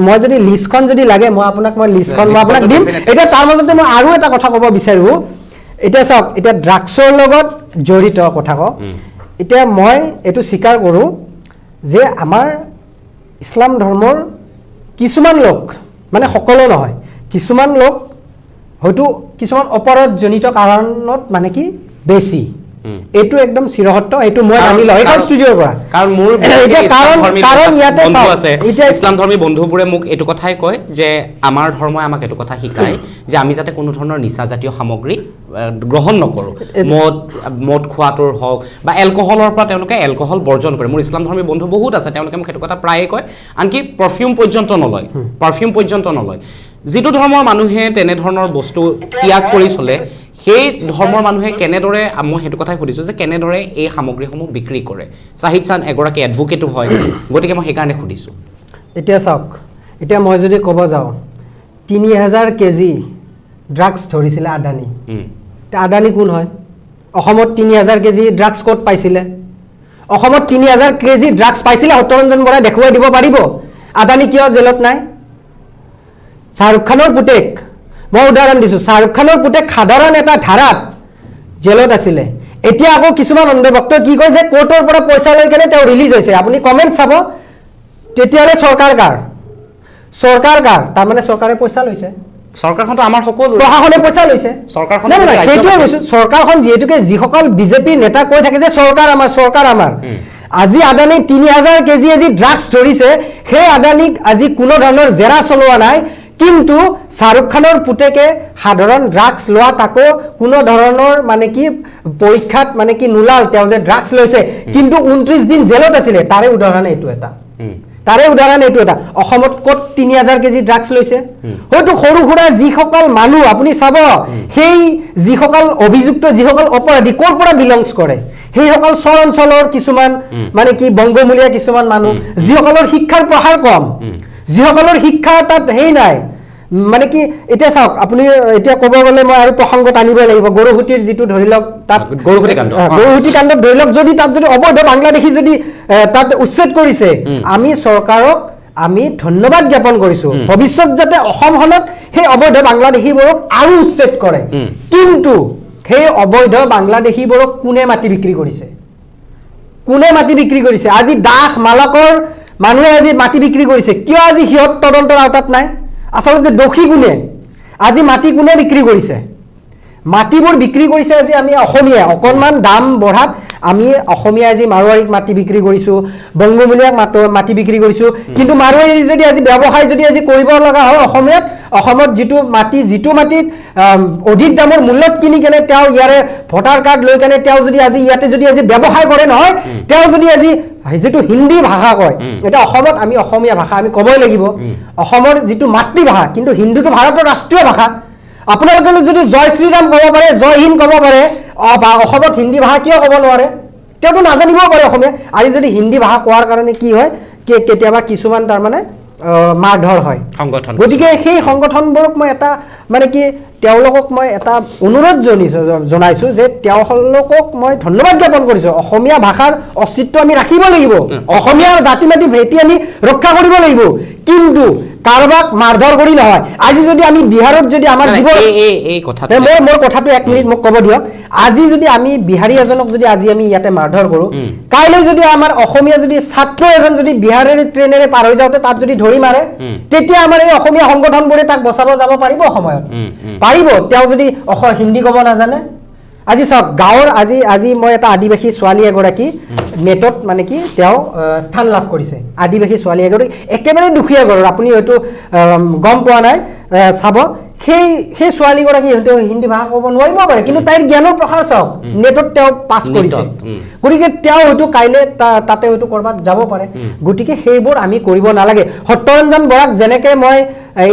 মই যদি লিষ্টখন যদি লাগে মই লিষ্টখন মই আপোনাক দিম। এতিয়া তাৰ মাজতে মই আৰু এটা কথা ক'ব বিচাৰোঁ। এতিয়া চাওক, এতিয়া ড্ৰাগছৰ লগত জড়িত কথা কওঁ। এতিয়া মই এইটো স্বীকাৰ কৰোঁ যে আমাৰ ইছলাম ধৰ্মৰ কিছুমান লোক, মানে সকলো নহয়, কিছুমান লোক হয়তো কিছুমান অপৰাধজনিত কাৰণত মানে কি বেছি, এইটো একদম চিৰসত্য, এইটো মই মানি লওঁ এইখন ষ্টুডিঅ'ৰ পৰা। কাৰণ মোৰ ইছলাম ধৰ্মী বন্ধুবোৰে মোক এইটো কথাই কয় যে আমাৰ ধৰ্মই আমাক এইটো কথা শিকায় যে আমি যাতে কোনো ধৰণৰ নিচাজাতীয় সামগ্ৰী গ্ৰহণ নকৰোঁ। মদ খোৱাটোৰ হওক বা এলকহলৰ পৰা তেওঁলোকে এলকহল বৰ্জন কৰে। মোৰ ইছলাম ধৰ্মী বন্ধু বহুত আছে, তেওঁলোকে মোক সেইটো কথা প্ৰায়ে কয়। আনকি পাৰফিউম পৰ্যন্ত নলয়। যিটো ধৰ্মৰ মানুহে তেনেধৰণৰ বস্তু ত্যাগ কৰি চলে, সেই ধৰ্মৰ মানুহে কেনেদৰে, মই সেইটো কথাই সুধিছোঁ যে কেনেদৰে এই সামগ্ৰীসমূহ বিক্ৰী কৰে। শ্বাহিদ চান্দ এগৰাকী এডভোকেটো হয়, গতিকে মই সেইকাৰণে সুধিছোঁ। এতিয়া চাওক, এতিয়া মই যদি ক'ব যাওঁ 3000 কেজি ড্ৰাগছ ধৰিছিলে আদানী। আদানী কোন হয়? অসমত 3000 কেজি ড্ৰাগছ ক'ত পাইছিলে? অসমত 3000 কেজি ড্ৰাগছ পাইছিলে সত্যৰঞ্জন বৰাই দেখুৱাই দিব পাৰিব? আদানী কিয় জেলত নাই? শ্বাহৰুখ খানৰ পুতেক, মই উদাহৰণ দিছোঁ, শ্বাহৰুখ খানৰ পুতেক সাধাৰণ এটা ধাৰাত জেলত আছিলে। এতিয়া আকৌ কিছুমান অন্ধভক্তই কি কয় যে কোৰ্টৰ পৰা পইচা লৈ কেনে তেওঁ ৰিলিজ হৈছে। আপুনি কমেণ্ট চাব, তেতিয়াহ'লে চৰকাৰ কাৰ? তাৰমানে চৰকাৰে পইচা লৈছে। চৰকাৰখনতো আমাৰ সকলো, প্ৰশাসনে পইচা লৈছে। চৰকাৰখন সেইটোৱে কৈছোঁ, চৰকাৰখন যিহেতুকে যিসকল বিজেপিৰ নেতা কৈ থাকে যে চৰকাৰ আমাৰ, আজি আদানী 3000 কেজি আজি ড্ৰাগছ ধৰিছে, সেই আদানীক আজি কোনো ধৰণৰ জেৰা চলোৱা নাই। কিন্তু শ্বাহৰুখ খানৰ পুতেকে সাধাৰণ ড্ৰাগছ লোৱা, তাকো কোনো ধৰণৰ মানে কি পৰীক্ষাত মানে কি নোলাল তেওঁ যে ড্ৰাগছ লৈছে, কিন্তু 29 দিন জেলত আছিলে। তাৰে উদাহৰণ এইটো এটা। অসমত ক'ত 3000 কেজি ড্ৰাগছ লৈছে? হয়তো সৰু সুৰা যিসকল মানুহ আপুনি চাব, সেই যিসকল অভিযুক্ত, যিসকল অপৰাধী ক'ৰ পৰা বিলংছ কৰে, সেইসকল চৰ অঞ্চলৰ কিছুমান মানে কি বংগমূলীয়া কিছুমান মানুহ, যিসকলৰ শিক্ষাৰ প্ৰসাৰ কম, যিসকলৰ শিক্ষা তাত নাই মানে কি। এতিয়া চাওক, আপুনি এতিয়া ক'ব গ'লে মই আৰু প্ৰসংগত আনিবই লাগিব, গৰুহুটিৰ যিটো ধৰি লওক, তাত গৰুহুটি কাণ্ডত ধৰি লওক, যদি তাত যদি অবৈধ বাংলাদেশী যদি তাত উচ্ছেদ কৰিছে, আমি চৰকাৰক আমি ধন্যবাদ জ্ঞাপন কৰিছোঁ। ভৱিষ্যত যাতে অসমখনত সেই অবৈধ বাংলাদেশীবোৰক আৰু উচ্ছেদ কৰে। কিন্তু সেই অবৈধ বাংলাদেশীবোৰক কোনে মাটি বিক্ৰী কৰিছে? আজি দাস মালকৰ মানুহে আজি মাটি বিক্ৰী কৰিছে, কিয় আজি সিহঁত তদন্তৰ আওতাত নাই? আচলতে দোষী কোনে? আজি মাটি কোনে বিক্ৰী কৰিছে? মাটিবোৰ বিক্ৰী কৰিছে আজি আমি অসমীয়া, অকণমান দাম বঢ়াত আমি অসমীয়া আজি মাৰোৱাৰীক মাটি বিক্ৰী কৰিছোঁ, বংগমূলীয়াক মাটি বিক্ৰী কৰিছোঁ। কিন্তু মাৰোৱাৰী যদি আজি ব্যৱসায় যদি আজি কৰিব লগা হয় অসমত যিটো মাটিত অধিক দামৰ মূল্যত কিনি কেনে তেওঁ ইয়াৰে ভোটাৰ কাৰ্ড লৈ কেনে তেওঁ যদি আজি ইয়াতে যদি আজি ব্যৱসায় কৰে নহয়, তেওঁ যদি আজি যিটো হিন্দী ভাষা কয়, এতিয়া অসমত আমি অসমীয়া ভাষা আমি ক'বই লাগিব, অসমৰ যিটো মাতৃভাষা, কিন্তু হিন্দীটো ভাৰতৰ ৰাষ্ট্ৰীয় ভাষা। আপোনালোকে যদি জয় শ্ৰীৰাম ক'ব পাৰে, জয় হিন্দ ক'ব পাৰে, অসমত হিন্দী ভাষা কিয় ক'ব নোৱাৰে? তেওঁতো নাজানিবও পাৰে অসমীয়া। আজি যদি হিন্দী ভাষা কোৱাৰ কাৰণে কি হয়, কেতিয়াবা কিছুমান তাৰমানে মাৰধৰ হয়। গতিকে সেই সংগঠনবোৰক মই এটা মানে কি তেওঁলোকক মই এটা অনুৰোধ জনাইছোঁ যে তেওঁলোকক মই ধন্যবাদ জ্ঞাপন কৰিছোঁ। অসমীয়া ভাষাৰ অস্তিত্ব আমি ৰাখিব লাগিব, অসমীয়া জাতি মাতি ভেটি আমি ৰক্ষা কৰিব লাগিব, কিন্তু কাৰোবাক মাৰধৰ কৰি নহয়। আজি যদি আমি বিহাৰত যদি আমাৰ মোৰ কথাটো 1 মিনিট মোক ক'ব দিয়ক। আজি যদি আমি বিহাৰী এজনক যদি আজি আমি ইয়াতে মাৰধৰ কৰোঁ, কাইলৈ যদি আমাৰ অসমীয়া যদি ছাত্ৰ এজন যদি বিহাৰেৰে ট্ৰেইনেৰে পাৰ হৈ যাওঁতে তাত যদি ধৰি মাৰে, তেতিয়া আমাৰ এই অসমীয়া সংগঠনবোৰে তাক বচাব যাব পাৰিব সময়ত? পাৰিব? তেওঁ যদি হিন্দী ক'ব নাজানে। আজি চাওক, গাঁৱৰ আজি মই এটা আদিবাসী ছোৱালী এগৰাকী নেটত মানে কি তেওঁ স্থান লাভ কৰিছে। আদিবাসী ছোৱালী এগৰাকী একেবাৰে দুখীয়া ঘৰৰ, আপুনি হয়তো গম পোৱা নাই, চাব সেই ছোৱালীগৰাকী হিন্দী ভাষা ক'ব নোৱাৰিব পাৰে, কিন্তু তাইৰ জ্ঞানৰ প্ৰসাৰ চাওক, নেটত তেওঁ পাছ কৰিছে। গতিকে তেওঁ হয়তো কাইলৈ তাতে হয়তো ক'ৰবাত যাব পাৰে। গতিকে সেইবোৰ আমি কৰিব নালাগে। সত্যৰঞ্জন বৰাক যেনেকৈ মই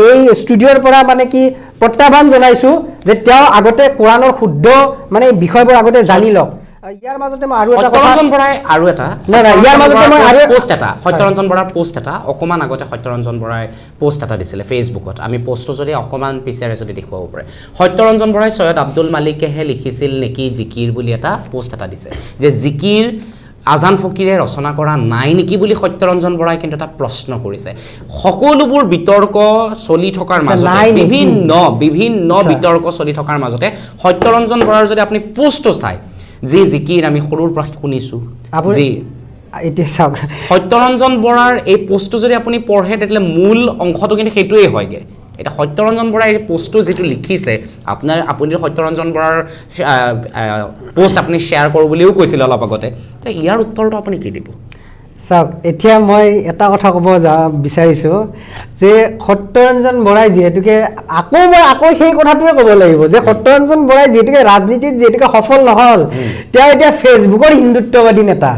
এই ষ্টুডিঅ'ৰ পৰা মানে কি প্ৰত্যাহ্বান জনাইছোঁ যে তেওঁ আগতে কোৰাণৰ শুদ্ধ মানে বিষয়বোৰ আগতে জানি লওক। ইয়াৰ মাজতে মই আৰু এটা সত্যৰঞ্জন বৰাই আৰু এটা ইয়াৰ মাজতে মই আৰু পোষ্ট এটা সত্যৰঞ্জন বৰাৰ পোষ্ট এটা অকমান আগতে সত্যৰঞ্জন বৰাই পোষ্ট এটা দিছিলে ফেচবুকত আমি পোষ্টটো যদি অকমান পিছেৰে যদি দেখুৱাব পাৰে সত্যৰঞ্জন বৰাই সৈয়দ আব্দুল মালিকেহে লিখিছিল নেকি জিকিৰ বুলি এটা পোষ্ট এটা দিছে যে জিকিৰ আজান ফকীৰে ৰচনা কৰা নাই নেকি বুলি সত্যৰঞ্জন বৰাই কিন্তু এটা প্ৰশ্ন কৰিছে সকলোবোৰ বিতৰ্ক চলি থকাৰ মাজতে বিভিন্ন বিতৰ্ক চলি থকাৰ মাজতে সত্যৰঞ্জন বৰাৰ যদি আপুনি পোষ্টটো চাই যি জিকিৰ আমি সৰুৰ পৰা শুনিছো যি এতিয়া চাওক সত্যৰঞ্জন বৰাৰ এই পোষ্টটো যদি আপুনি পঢ়ে তেতিয়াহ'লে মূল অংশটো কিন্তু সেইটোৱেই হয়গে এটা সত্যৰঞ্জন বৰাই এই পোষ্টটো যিটো লিখিছে আপুনি সত্যৰঞ্জন বৰাৰ পোষ্ট আপুনি শ্বেয়াৰ কৰোঁ বুলিও কৈছিলে অলপ আগতে ইয়াৰ উত্তৰটো আপুনি কি দিব চাওক এতিয়া মই এটা কথা ক'ব বিচাৰিছোঁ যে সত্যৰঞ্জন বৰাই যিহেতুকে আকৌ সেই কথাটোৱে ক'ব লাগিব যে সত্যৰঞ্জন বৰাই যিহেতুকে ৰাজনীতিত যিহেতুকে সফল নহ'ল তেওঁ এতিয়া ফেচবুকৰ হিন্দুত্ববাদী নেতা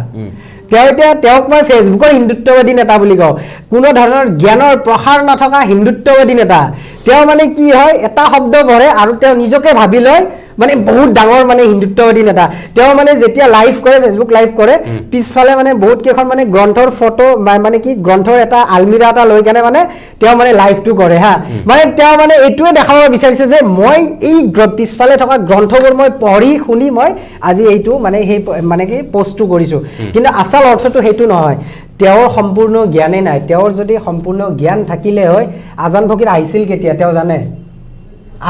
তেওঁক মই ফেচবুকৰ হিন্দুত্ববাদী নেতা বুলি কওঁ কোনো ধৰণৰ জ্ঞানৰ প্ৰসাৰ নথকা হিন্দুত্ববাদী নেতা তেওঁ মানে কি হয় এটা শব্দ পঢ়ে আৰু তেওঁ নিজকে ভাবি লয় মানে বহুত ডাঙৰ মানে হিন্দুত্ববাদী নেতা তেওঁ মানে যেতিয়া লাইভ কৰে ফেচবুক লাইভ কৰে পিছফালে মানে বহুত কেইখন মানে গ্ৰন্থৰ ফটো মানে কি গ্ৰন্থৰ এটা আলমিৰা এটা লৈ কেনে মানে তেওঁ মানে লাইভটো কৰে হা মানে তেওঁ মানে এইটোৱে দেখাব বিচাৰিছে যে মই এই পিছফালে থকা গ্ৰন্থবোৰ মই পঢ়ি শুনি মই আজি এইটো মানে সেই মানে কি পোষ্টটো কৰিছোঁ কিন্তু আচল অৰ্থটো সেইটো নহয় তেওঁৰ সম্পূৰ্ণ জ্ঞানেই নাই তেওঁৰ যদি সম্পূৰ্ণ জ্ঞান থাকিলে হয় আজান ফকীৰ আহিছিল কেতিয়া তেওঁ জানে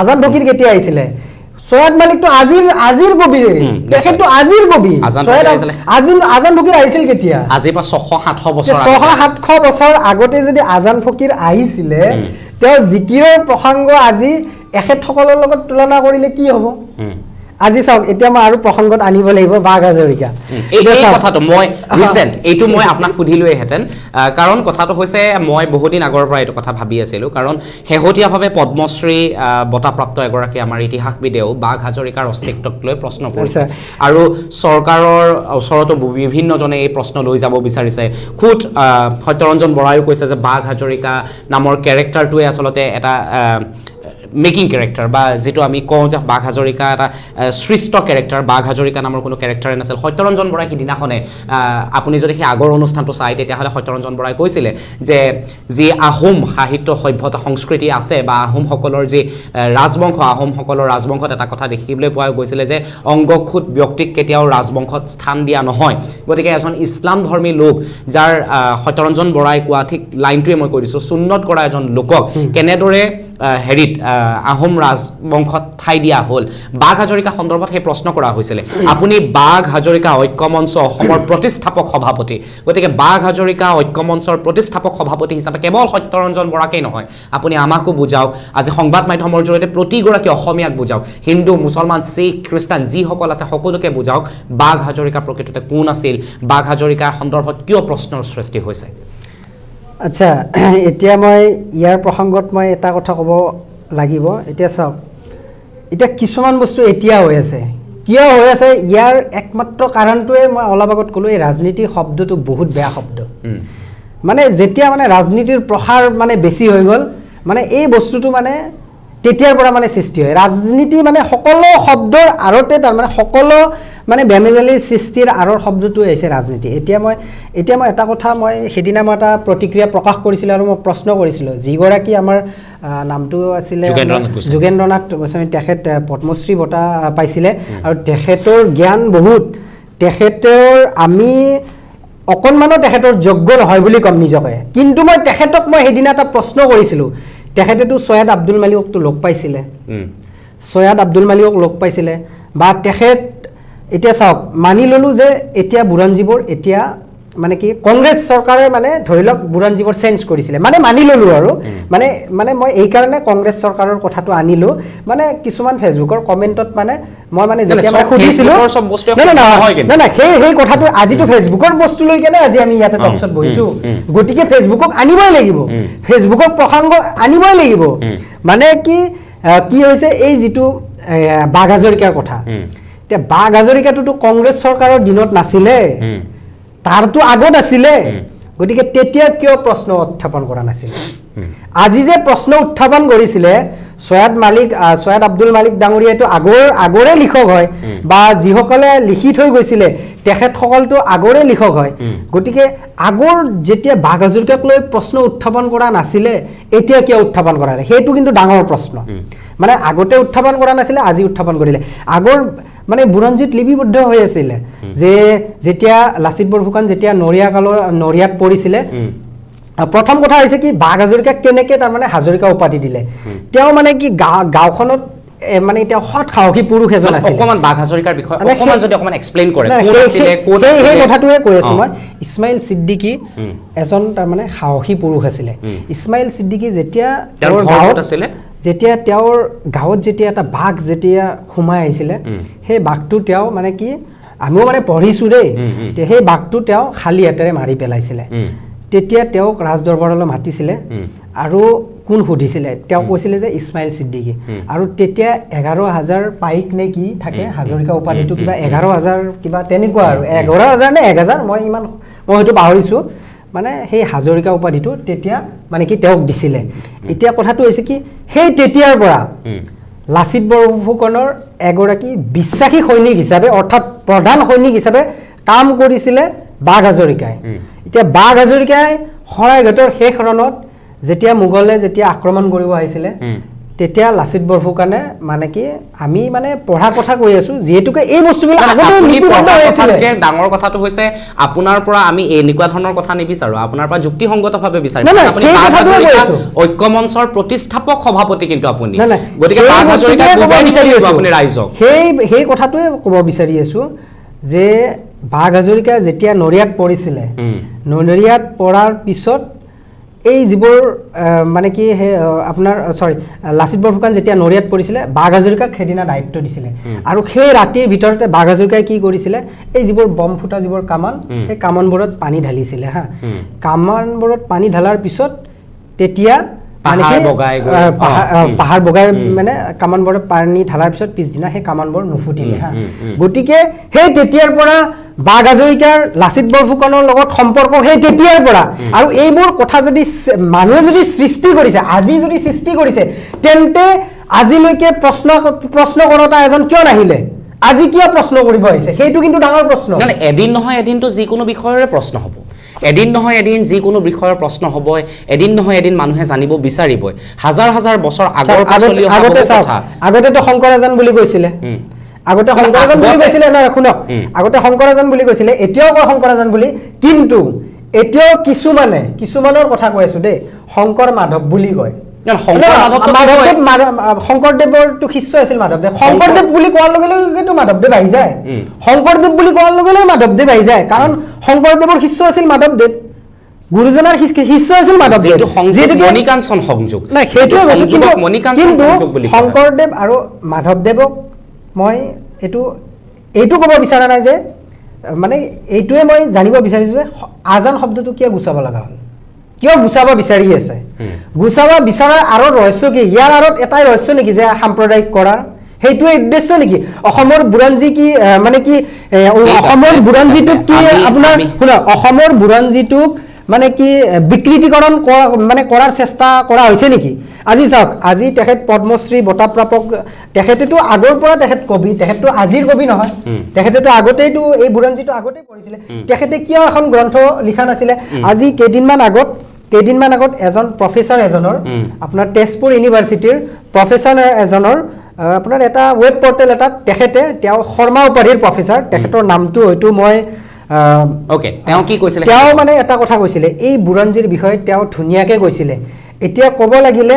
আজান ফকীৰ কেতিয়া আহিছিলে সৈয়দ মালিকটো আজিৰ কবি তেখেতটো আজিৰ কবি আজান ফকীৰ আহিছিল কেতিয়া আজিৰ পৰা 600-700 বছৰ আগতে যদি আজান ফকীৰ আহিছিলে তেওঁ জিকিৰৰ প্ৰসংগ আজি এখেতসকলৰ লগত তুলনা কৰিলে কি হ'ব আজি চাওক এতিয়া মই আৰু প্ৰসংগত আনিব লাগিব বাঘ হাজৰিকা এই কথাটো মই ৰিসেন্ট এইটো মই আপোনাক সুধিলোহেঁতেন কাৰণ কথাটো হৈছে মই বহুদিন আগৰ পৰা এইটো কথা ভাবি আছিলোঁ কাৰণ শেহতীয়াভাৱে পদ্মশ্ৰী বঁটাপ্ৰাপ্ত এগৰাকী আমাৰ ইতিহাসবিদেও বাঘ হাজৰিকাৰ অস্তিত্বক লৈ প্ৰশ্ন কৰিছে আৰু চৰকাৰৰ ওচৰতো বিভিন্নজনে এই প্ৰশ্ন লৈ যাব বিচাৰিছে খুদ সত্যৰঞ্জন বৰাইও কৈছে যে বাঘ হাজৰিকা নামৰ কেৰেক্টাৰটোৱে আচলতে এটা মেকিং কেৰেক্টাৰ বা যেটো আমি কওঁ যে বাঘ হাজৰিকা এটা সৃষ্ট কেৰেক্টাৰ বাঘ হাজৰিকা নামৰ কোনো কেৰেক্টাৰে নাছিল সত্যৰঞ্জন বৰাই সিদিনাখনে আপুনি যদি সেই আগৰ অনুষ্ঠানটো চাই তেতিয়াহ'লে সত্যৰঞ্জন বৰাই কৈছিলে যে যি আহোম সাহিত্য সভ্যতা সংস্কৃতি আছে বা আহোমসকলৰ যি আহোমসকলৰ ৰাজবংশত এটা কথা দেখিবলৈ পোৱা গৈছিলে যে অংগখুদ ব্যক্তিক কেতিয়াও ৰাজবংশত স্থান দিয়া নহয় গতিকে এজন ইছলাম ধৰ্মী লোক যাৰ সত্যৰঞ্জন বৰাই কোৱা ঠিক লাইনটোৱে মই কৈ দিছোঁ সুন্নত কৰা এজন লোকক কেনেদৰে হেৰিত আহোম ৰাজবংশত ঠাই দিয়া হ'ল বাঘ হাজৰিকা সন্দৰ্ভত সেই প্ৰশ্ন কৰা হৈছিলে আপুনি বাঘ হাজৰিকা ঐক্যমঞ্চ অসমৰ প্ৰতিষ্ঠাপক সভাপতি গতিকে বাঘ হাজৰিকা ঐক্যমঞ্চৰ প্ৰতিষ্ঠাপক সভাপতি হিচাপে কেৱল সত্যৰঞ্জন বৰাকেই নহয় আপুনি আমাকো বুজাওক আজি সংবাদ মাধ্যমৰ জৰিয়তে প্ৰতিগৰাকী অসমীয়াক বুজাওক হিন্দু মুছলমান শিখ খ্ৰীষ্টান যিসকল আছে সকলোকে বুজাওক বাঘ হাজৰিকা প্ৰকৃততে কোন আছিল বাঘ হাজৰিকাৰ সন্দৰ্ভত কিয় প্ৰশ্নৰ সৃষ্টি হৈছে আচ্ছা এতিয়া মই ইয়াৰ প্ৰসংগত মই এটা কথা ক'ব লাগিব এতিয়া চাওক এতিয়া কিছুমান বস্তু এতিয়া হৈ আছে কিয় হৈ আছে ইয়াৰ একমাত্ৰ কাৰণটোৱে মই অলপ আগত ক'লোঁ এই ৰাজনীতি শব্দটো বহুত বেয়া শব্দ মানে যেতিয়া মানে ৰাজনীতিৰ প্ৰসাৰ মানে বেছি হৈ গ'ল মানে এই বস্তুটো মানে তেতিয়াৰ পৰা মানে সৃষ্টি হয় ৰাজনীতি মানে সকলো শব্দৰ আৰতে তাৰমানে সকলো মানে বেমেজালিৰ সৃষ্টিৰ আৰৰ শব্দটোৱে হৈছে ৰাজনীতি এতিয়া মই এটা কথা মই সেদিনা মই এটা প্ৰতিক্ৰিয়া প্ৰকাশ কৰিছিলোঁ আৰু মই প্ৰশ্ন কৰিছিলোঁ যিগৰাকী আমাৰ নামটো আছিলে যোগেন্দ্ৰনাথ গোস্বামী তেখেত পদ্মশ্ৰী বঁটা পাইছিলে আৰু তেখেতৰ জ্ঞান বহুত তেখেতৰ আমি অকণমানো তেখেতৰ যোগ্য নহয় বুলি ক'ম নিজকে কিন্তু মই তেখেতক মই সেইদিনা এটা প্ৰশ্ন কৰিছিলোঁ তেখেতেতো সৈয়দ আব্দুল মালিককতো লগ পাইছিলে সৈয়দ আব্দুল মালিকক লগ পাইছিলে বা তেখেত এতিয়া চাওক মানি ল'লোঁ যে এতিয়া বুৰঞ্জীবোৰ এতিয়া মানে কি কংগ্ৰেছ চৰকাৰে মানে ধৰি লওক বুৰঞ্জীবোৰ চেঞ্জ কৰিছিলে মানে মানি ল'লোঁ আৰু মানে মই এইকাৰণে কংগ্ৰেছ চৰকাৰৰ কথাটো আনিলোঁ মানে কিছুমান ফেচবুকৰ কমেণ্টত মানে মই মানে যেতিয়া মই সুধিছিলোঁ নাই সেই কথাটো আজিতো ফেচবুকৰ বস্তু লৈ কেনে আজি আমি ইয়াতে টকছত বহিছোঁ গতিকে ফেচবুকক আনিবই লাগিব ফেচবুকক প্ৰসংগ আনিবই লাগিব মানে কি হৈছে এই যিটো বাঘ হাজৰিকাৰ কথা এতিয়া বাঘ হাজৰিকাটোতো কংগ্ৰেছ চৰকাৰৰ দিনত নাছিলে তাৰতো আগত আছিলে গতিকে তেতিয়া কিয় প্ৰশ্ন উত্থাপন কৰা নাছিল আজি যে প্ৰশ্ন উত্থাপন কৰিছিলে ছৈয়দ আব্দুল মালিক ডাঙৰীয়াটো আগৰে লিখক হয় বা যিসকলে লিখি থৈ গৈছিলে তেখেতসকলটো আগৰে লিখক হয় গতিকে আগৰ যেতিয়া বাঘ হাজৰিকাক লৈ প্ৰশ্ন উত্থাপন কৰা নাছিলে এতিয়া কিয় উত্থাপন কৰা সেইটো কিন্তু ডাঙৰ প্ৰশ্ন মানে আগতে উত্থাপন কৰা নাছিলে আজি উত্থাপন কৰিলে আগৰ মানে বুৰঞ্জীত লিপিবদ্ধ হৈ আছিলে যে যেতিয়া লাচিত বৰফুকন যেতিয়া নৰিয়াত পৰিছিলে প্ৰথম কথা হৈছে কি বাঘ হাজৰিকাক কেনেকে তাৰমানে হাজৰিকা উপাধি দিলে তেওঁ মানে কি গাঁওখনত মানে এতিয়া সৎ সাহসী পুৰুষ এজন আছিল অকমান বাঘ হাজৰিকাৰ বিষয়ে অকমান যদি অকমান এক্সপ্লেইন কৰে কোন আছিল ক'ত আছিল এই কথাটোৱে কৈ আছো মই ইছমাইল সিদ্দিকী এজন তাৰমানে সাহসী পুৰুষ আছিল ইছমাইল সিদ্দিকী যেতিয়া তেওঁৰ গাঁৱত আছিল যেতিয়া তেওঁৰ গাঁৱত যেতিয়া এটা বাঘ যেতিয়া সোমাই আহিছিলে সেই বাঘটো তেওঁ মানে কি আমিও মানে পঢ়িছো দেই সেই বাঘটো তেওঁ খালী হাতেৰে মাৰি পেলাইছিলে তেতিয়া তেওঁক ৰাজদৰবাৰলৈ মাতিছিলে আৰু কোন সুধিছিলে তেওঁ কৈছিলে যে ইছমাইল সিদ্দিকী আৰু তেতিয়া 11,000 পাইক নে কি থাকে হাজৰিকা উপাধিটো কিবা 11,000 কিবা তেনেকুৱা আৰু 11,000 নে 1,000 মই হয়তো পাহৰিছো মানে সেই হাজৰিকা উপাধিটো তেতিয়া মানে কি তেওঁক দিছিলে এতিয়া কথাটো হৈছে কি সেই তেতিয়াৰ পৰা লাচিত বৰফুকনৰ এগৰাকী বিশ্বাসী সৈনিক হিচাপে অৰ্থাৎ প্ৰধান সৈনিক হিচাপে কাম কৰিছিলে বাঘ হাজৰিকাই এতিয়া বাঘ হাজৰিকাই শৰাইঘাটৰ শেষ ৰণত যেতিয়া মোগলে যেতিয়া আক্ৰমণ কৰিব আহিছিলে তেতিয়া লাচিত বৰফুকনে মানে কি আমি মানে পঢ়া কথা কৈ আছো যেহেতুকে এই বস্তুবিলাক আগতে লিপিবদ্ধ হৈ আছিলে ডাঙৰ কথাটো হৈছে আপোনাৰ পৰা আমি এনেকুৱা ধৰণৰ কথা নিবিচাৰো আপোনাৰ পৰা যুক্তিসংগতভাৱে বিচাৰিম আপুনি বাঘ হাজৰিকা ঐক্য মঞ্চৰ প্ৰতিষ্ঠাপক সভাপতি কিন্তু আপুনি গতিকে বাঘ হাজৰিকা বুজাই দিব আপুনি ৰাইজক সেই কথাটোৱে ক'ব বিচাৰি আছো যে বাঘ হাজৰিকা যেতিয়া নৰিয়াত পৰিছিলে নৰিয়াত পৰাৰ পিছত এই যিবোৰ মানে কি আপোনাৰ লাচিত বৰফুকন যেতিয়া নৰিয়াত পৰিছিলে বাঘ হাজৰিকাক সেইদিনা দায়িত্ব দিছিলে আৰু সেই ৰাতিৰ ভিতৰতে বাঘ হাজৰিকাই কি কৰিছিলে এই যিবোৰ বম ফুটা যিবোৰ কামান সেই কামানবোৰত পানী ঢালিছিলে হা কামানবোৰত পানী ঢালাৰ পিছত তেতিয়া পাহাৰ বগাই মানে কামানবোৰত পানী ঢালাৰ পিছত পিছদিনা সেই কামানবোৰ নুফুটিলে হা গতিকে সেই তেতিয়াৰ পৰা বাঘ হাজৰিকাৰ লাচিত বৰফুকনৰ লগত সম্পৰ্ক সেই তেতিয়াৰ পৰা আৰু এইবোৰ কথা যদি মানুহে যদি সৃষ্টি কৰিছে আজি যদি সৃষ্টি কৰিছে তেন্তে আজিলৈকে প্ৰশ্ন কৰোতা এজন কিয় নাহিলে আজি কিয় প্ৰশ্ন কৰিব আহিছে সেইটো কিন্তু ডাঙৰ প্ৰশ্ন এদিন নহয় এদিনটো যিকোনো বিষয়ৰে প্ৰশ্ন হ'ব এদিন নহয় এদিন যিকোনো বিষয়ৰ প্ৰশ্ন হ'বই এদিন নহয় এদিন মানুহে জানিব বিচাৰিবই হাজাৰ হাজাৰ বছৰ আগৰ আগতেতো শংকৰাজান বুলি কৈছিলে আগতে শংকৰাজান বুলি কৈছিলে না শুনক আগতে শংকৰাজান বুলি কৈছিলে এতিয়াও কয় শংকৰাজান বুলি কিন্তু এতিয়াও কিছুমানৰ কথা কৈ আছো দেই শংকৰ মাধৱ বুলি কয় শংকৰদেৱৰটো শিষ্য আছিল মাধৱদেৱ শংকৰদেৱ বুলি কোৱাৰ লগে লগেতো মাধৱদেৱ আহি যায় শংকৰদেৱ বুলি কোৱাৰ লগে লগে মাধৱদেৱ আহি যায় কাৰণ শংকৰদেৱৰ শিষ্য আছিল মাধৱদেৱ গুৰুজনাৰ শিষ্য আছিল মাধৱদেৱ মণিকাঞ্চন সংযোগ নাই সেইটোৱে কিন্তু শংকৰদেৱ আৰু মাধৱদেৱক মই এইটো ক'ব বিচৰা নাই যে মানে এইটোৱে মই জানিব বিচাৰিছোঁ যে আজান শব্দটো কিয় গুচাব লগা হ'ল কিয় গুচাব বিচাৰি আছে গুচাব বিচৰাৰ আঁৰত ৰহস্য কি ইয়াৰ আঁৰত এটাই ৰহস্য নেকি যে সাম্প্ৰদায়িক কৰাৰ সেইটোৱে উদ্দেশ্য নেকি অসমৰ বুৰঞ্জী কি মানে কি অসমৰ বুৰঞ্জীটোক কি আপোনাৰ শুনা অসমৰ বুৰঞ্জীটোক মানে কি বিকৃতিকৰণ মানে কৰাৰ চেষ্টা কৰা হৈছে নেকি আজি চাওক আজি তেখেত পদ্মশ্ৰী বঁটা প্ৰাপক তেখেতেতো আগৰ পৰা তেখেত কবি তেখেতটো আজিৰ কবি নহয় তেখেতেতো আগতেইতো এই বুৰঞ্জীটো আগতেই পঢ়িছিলে তেখেতে কিয় এখন গ্ৰন্থ লিখা নাছিলে আজি কেইদিনমান আগত এজন প্ৰফেচাৰ এজনৰ আপোনাৰ তেজপুৰ ইউনিভাৰ্চিটিৰ প্ৰফেচাৰ এজনৰ আপোনাৰ এটা ৱেব পৰ্টেল এটাত তেখেতে তেওঁ শৰ্মা উপাধিৰ প্ৰফেচাৰ তেখেতৰ নামটো হয়তো মই তেওঁ কি কৈছিলে তেওঁ মানে এটা কথা কৈছিলে এই বুৰঞ্জীৰ বিষয়ে তেওঁ ধুনীয়াকৈ কৈছিলে এতিয়া ক'ব লাগিলে